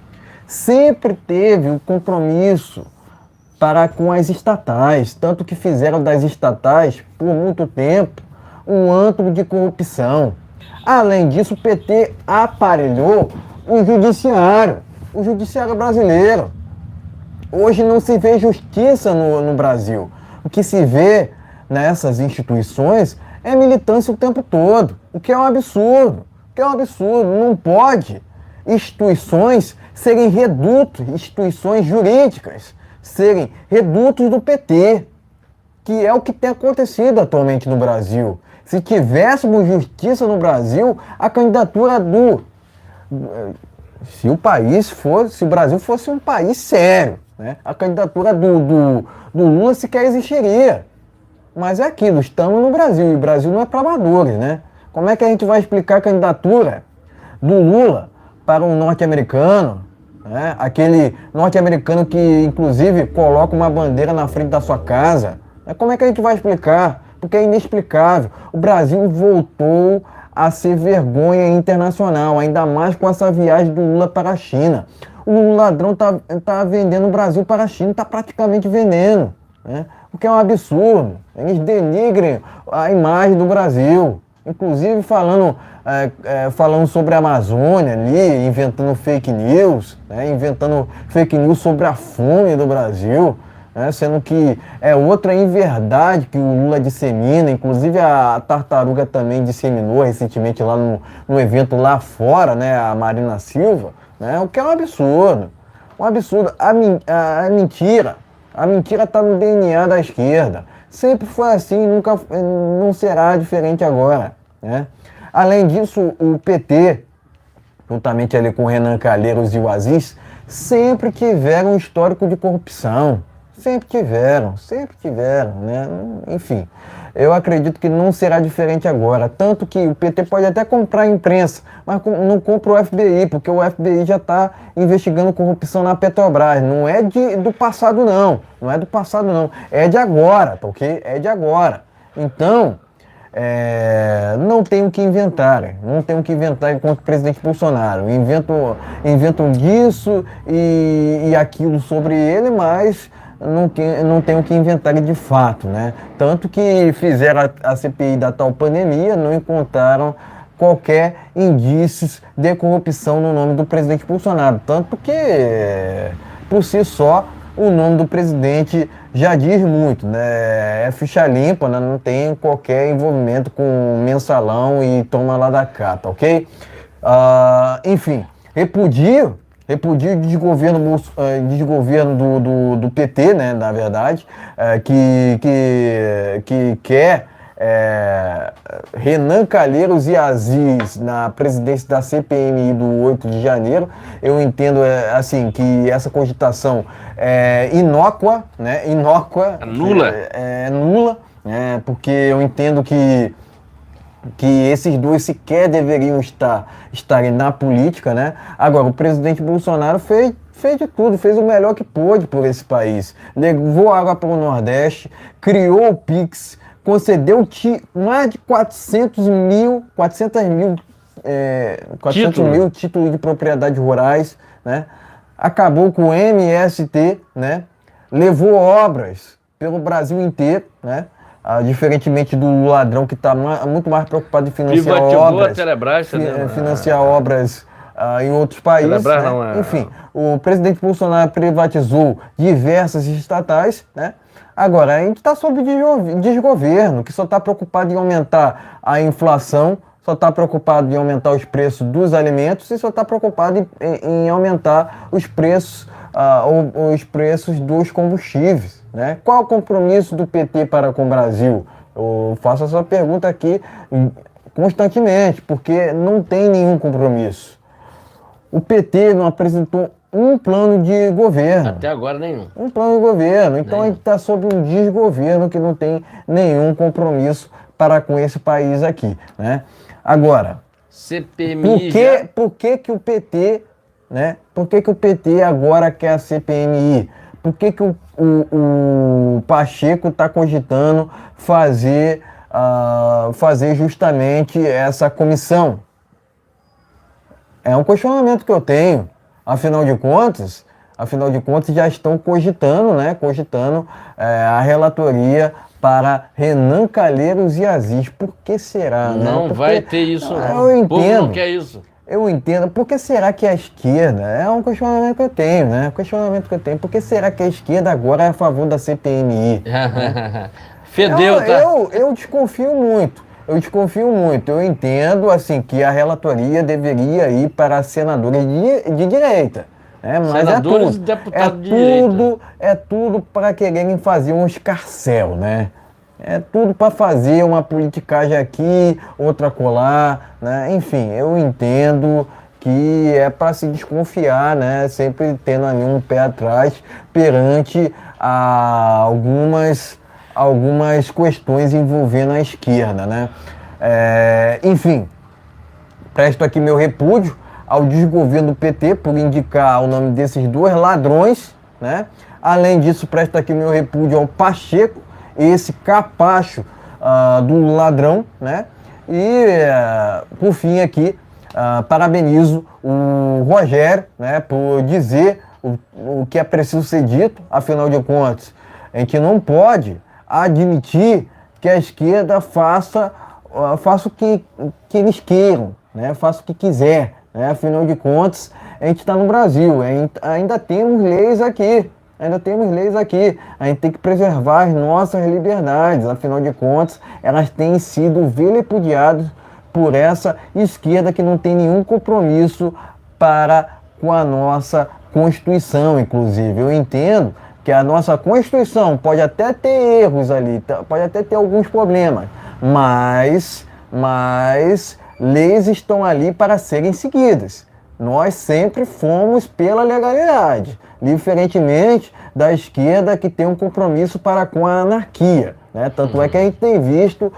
Sempre teve um compromisso com as estatais, tanto que fizeram das estatais, por muito tempo, um antro de corrupção. Além disso, o PT aparelhou o judiciário brasileiro. Hoje não se vê justiça no Brasil. O que se vê nessas instituições é militância o tempo todo, o que é um absurdo. Não pode instituições serem redutos, instituições jurídicas, serem redutos do PT, que é o que tem acontecido atualmente no Brasil. Se tivéssemos justiça no Brasil, a candidatura se o Brasil fosse um país sério, né, a candidatura do Lula sequer existiria. Mas é aquilo, estamos no Brasil, e o Brasil não é para amadores, né? Como é que a gente vai explicar a candidatura do Lula para um norte-americano, né? Aquele norte-americano que, inclusive, coloca uma bandeira na frente da sua casa? Como é que a gente vai explicar? Porque é inexplicável. O Brasil voltou a ser vergonha internacional, ainda mais com essa viagem do Lula para a China. O ladrão tá vendendo o Brasil para a China, está praticamente vendendo, né? O que é um absurdo. Eles denigrem a imagem do Brasil, inclusive falando sobre a Amazônia ali, inventando fake news, né? Inventando fake news sobre a fome do Brasil, né? Sendo que é outra inverdade que o Lula dissemina, inclusive a Tartaruga também disseminou recentemente lá no evento lá fora, né? A Marina Silva, né? O que é um absurdo. Um absurdo. A mentira está no DNA da esquerda. Sempre foi assim, não será diferente agora, né? Além disso, o PT, juntamente ali com o Renan Calheiros e o Aziz, sempre tiveram um histórico de corrupção. Sempre tiveram, né? Enfim, eu acredito que não será diferente agora. Tanto que o PT pode até comprar a imprensa, mas não compra o FBI, porque o FBI já está investigando corrupção na Petrobras. Não é do passado, não. Não é do passado, não. É de agora, tá ok? É de agora. Então, não tem o que inventar. Não tem o que inventar contra o presidente Bolsonaro. Inventam disso e aquilo sobre ele, mas não tem o que inventar de fato, né? Tanto que fizeram a CPI da tal pandemia, não encontraram qualquer indícios de corrupção no nome do presidente Bolsonaro. Tanto que, por si só, o nome do presidente já diz muito, né? É ficha limpa, né? Não tem qualquer envolvimento com mensalão e toma lá da cá, tá ok? Enfim, repudio repudio o desgoverno do PT, né, na verdade, que quer Renan Calheiros e Aziz na presidência da CPMI do 8 de janeiro. Eu entendo assim, que essa cogitação é inócua, né? Inócua. Nula. É nula, né? Porque eu entendo que esses dois sequer deveriam estarem na política, né? Agora, o presidente Bolsonaro fez de tudo, fez o melhor que pôde por esse país. Levou água para o Nordeste, criou o Pix, concedeu mais de 400 mil títulos de propriedade rurais, né? Acabou com o MST, né? Levou obras pelo Brasil inteiro, né? Diferentemente do ladrão que está muito mais preocupado em financiar obras, a Telebrás, financiar obras em outros países, Telebrás, né? não, Enfim, o presidente Bolsonaro privatizou diversas estatais, né? Agora, a gente está sob desgoverno, que só está preocupado em aumentar a inflação, só está preocupado em aumentar os preços dos alimentos e só está preocupado em aumentar os preços dos combustíveis, né? Qual é o compromisso do PT para com o Brasil? Eu faço essa pergunta aqui constantemente, porque não tem nenhum compromisso. O PT não apresentou um plano de governo. Até agora nenhum. Um plano de governo. Então a gente está sob um desgoverno que não tem nenhum compromisso para com esse país aqui, né? Agora, CPMI por que o PT, né? Por que o PT agora quer a CPMI? Por que o Pacheco está cogitando fazer justamente essa comissão? É um questionamento que eu tenho. Afinal de contas, já estão cogitando, né? A relatoria para Renan Calheiros e Aziz. Por que será, né? Não vai ter isso, não. Eu entendo. O povo não quer isso. Eu entendo. Por que será que a esquerda... É um questionamento que eu tenho, né? Por que será que a esquerda agora é a favor da CPMI? Fedeu, tá? Eu desconfio muito. Eu entendo, assim, que a relatoria deveria ir para senadores de direita. Mas senadores e deputados de direita. É tudo para quererem fazer um escarcéu, né? É tudo para fazer uma politicagem aqui, outra colar, né? Enfim, eu entendo que é para se desconfiar, né? Sempre tendo ali um pé atrás perante algumas questões envolvendo a esquerda, né? Enfim, presto aqui meu repúdio ao desgoverno do PT por indicar o nome desses dois ladrões, né? Além disso, presto aqui meu repúdio ao Pacheco, esse capacho do ladrão, né? E, por fim aqui, parabenizo o Rogério, né? Por dizer o que é preciso ser dito. Afinal de contas, a gente não pode admitir que a esquerda faça o que eles queiram, né? Faça o que quiser, né? Afinal de contas, a gente está no Brasil, ainda temos leis aqui. A gente tem que preservar as nossas liberdades. Afinal de contas, elas têm sido vilipendiadas por essa esquerda que não tem nenhum compromisso com a nossa Constituição, inclusive. Eu entendo que a nossa Constituição pode até ter erros ali, pode até ter alguns problemas, mas leis estão ali para serem seguidas. Nós sempre fomos pela legalidade, diferentemente da esquerda que tem um compromisso para com a anarquia, né? Tanto é que a gente tem visto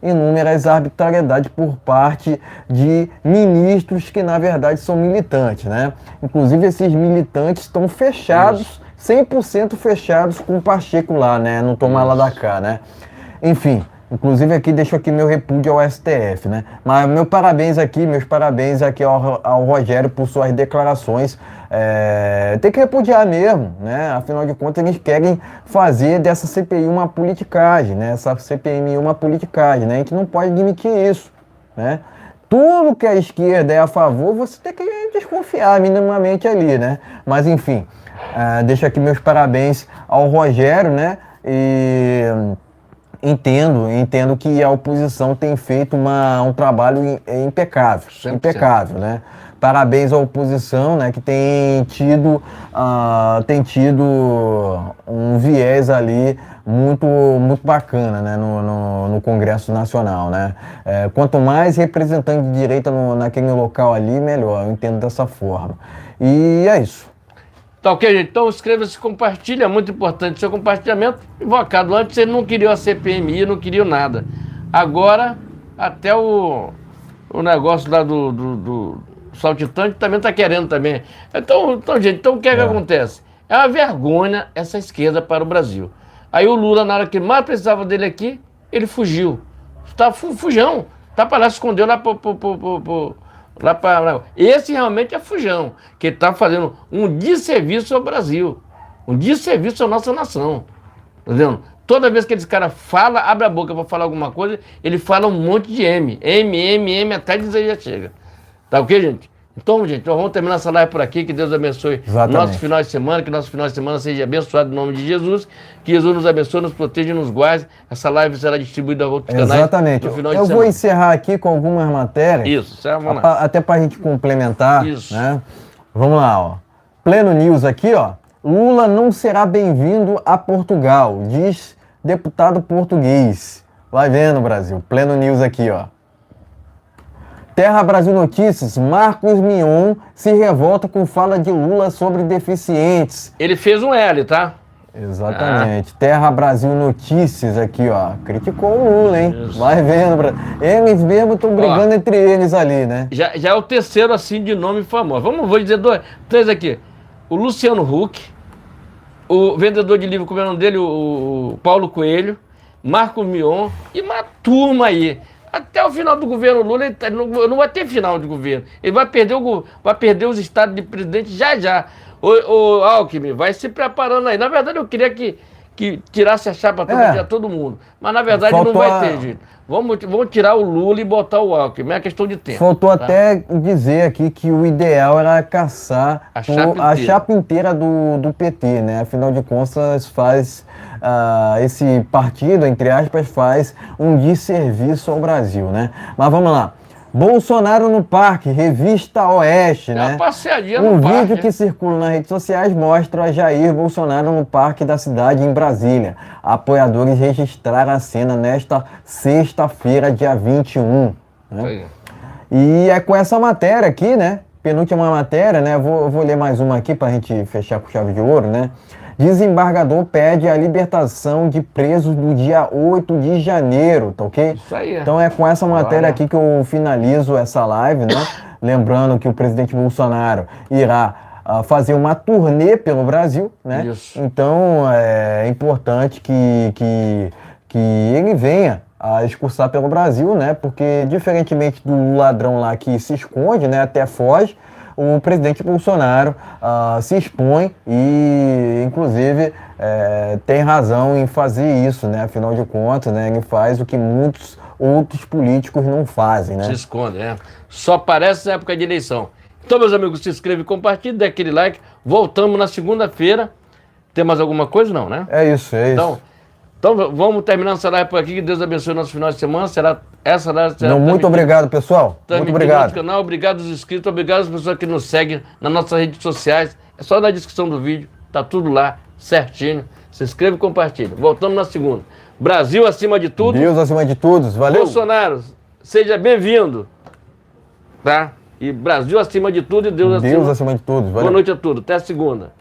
inúmeras arbitrariedades por parte de ministros que na verdade são militantes, né? Inclusive esses militantes estão fechados, 100% fechados com o Pacheco lá, né? No tomar lá da cá, né? Enfim, inclusive aqui deixo aqui meu repúdio ao STF, né? Mas meus parabéns aqui ao Rogério por suas declarações. Tem que repudiar mesmo, né? Afinal de contas, eles querem fazer dessa CPI uma politicagem, né? Essa CPMI uma politicagem, né? A gente não pode admitir isso, né? Tudo que a esquerda é a favor, você tem que desconfiar minimamente ali, né? Mas enfim, deixo aqui meus parabéns ao Rogério, né? E entendo que a oposição tem feito um trabalho impecável, 100%. impecável, né? parabéns à oposição, né, que tem tido um viés ali muito bacana, né, no Congresso Nacional, né? Quanto mais representante de direita naquele local ali, melhor, eu entendo dessa forma. E é isso. Tá ok, gente? Então inscreva-se, compartilha, é muito importante o seu compartilhamento. Invocado antes, ele não queria a CPMI, não queria nada. Agora, até o negócio lá do saltitante também está querendo também. Então, gente, o que é que acontece? É uma vergonha essa esquerda para o Brasil. Aí o Lula, na hora que mais precisava dele aqui, ele fugiu. Tá fujão. Tá para lá, se escondeu lá para. Esse realmente é fujão, que está fazendo um desserviço ao Brasil, um desserviço à nossa nação. Tá vendo? Toda vez que esse cara fala, abre a boca para falar alguma coisa, ele fala um monte de M, até dizer já chega. Tá ok, gente? Então, gente, nós vamos terminar essa live por aqui. Que Deus abençoe nosso final de semana. Que nosso final de semana seja abençoado em nome de Jesus. Que Jesus nos abençoe, nos proteja e nos guarde. Essa live será distribuída a outros canais. Exatamente. Eu vou encerrar aqui com algumas matérias. Isso, vamos lá. Até para a gente complementar. Isso. Né? Vamos lá, ó. Pleno News aqui, ó. Lula não será bem-vindo a Portugal, diz deputado português. Vai vendo, Brasil. Pleno News aqui, ó. Terra Brasil Notícias, Marcos Mion se revolta com fala de Lula sobre deficientes. Ele fez um L, tá? Exatamente. Terra Brasil Notícias aqui, ó. Criticou o Lula, hein? Isso. Vai vendo, Brasil. Eles mesmo estão brigando entre eles ali, né? Já é o terceiro, assim, de nome famoso. Vou dizer três aqui. O Luciano Huck, o vendedor de livro, como é o nome dele, o Paulo Coelho, Marcos Mion e uma turma aí. Até o final do governo Lula, não vai ter final de governo. Ele vai perder os estados de presidente já. O Alckmin vai se preparando aí. Na verdade, eu queria que tirasse a chapa para todo mundo. Mas, na verdade, não vai ter, gente. Vamos tirar o Lula e botar o Alckmin. É questão de tempo. Faltou até dizer aqui que o ideal era caçar a chapa inteira do PT, né? Afinal de contas, esse partido, entre aspas, faz um desserviço ao Brasil, né? Mas vamos lá. Bolsonaro no parque, revista Oeste, né? Uma passeadinha no parque. Um vídeo que circula nas redes sociais mostra Jair Bolsonaro no parque da cidade em Brasília. Apoiadores registraram a cena nesta sexta-feira, dia 21. Né? E é com essa matéria aqui, né? Penúltima matéria, né? Vou ler mais uma aqui para a gente fechar com chave de ouro, né? Desembargador pede a libertação de presos no dia 8 de janeiro, tá ok? Isso aí. Então é com essa matéria aqui que eu finalizo essa live, né? Lembrando que o presidente Bolsonaro irá fazer uma turnê pelo Brasil, né? Isso. Então é importante que ele venha a excursar pelo Brasil, né? Porque diferentemente do ladrão lá que se esconde, né? Até foge, o presidente Bolsonaro se expõe e, inclusive, tem razão em fazer isso, né? Afinal de contas, né? Ele faz o que muitos outros políticos não fazem, né? Se esconde, né? Só aparece na época de eleição. Então, meus amigos, se inscreve, compartilhe, dê aquele like. Voltamos na segunda-feira. Tem mais alguma coisa? Não, né? É isso. Então vamos terminar essa live por aqui. Que Deus abençoe o nosso final de semana. Essa live será muito obrigado, pessoal. Muito obrigado. No canal. Obrigado aos inscritos. Obrigado às pessoas que nos seguem nas nossas redes sociais. É só na descrição do vídeo. Tá tudo lá, certinho. Se inscreve e compartilha. Voltamos na segunda. Brasil acima de tudo. Deus acima de tudo. Valeu. Bolsonaro, seja bem-vindo. Tá? E Brasil acima de tudo e Deus acima de tudo. Valeu. Boa noite a todos. Até a segunda.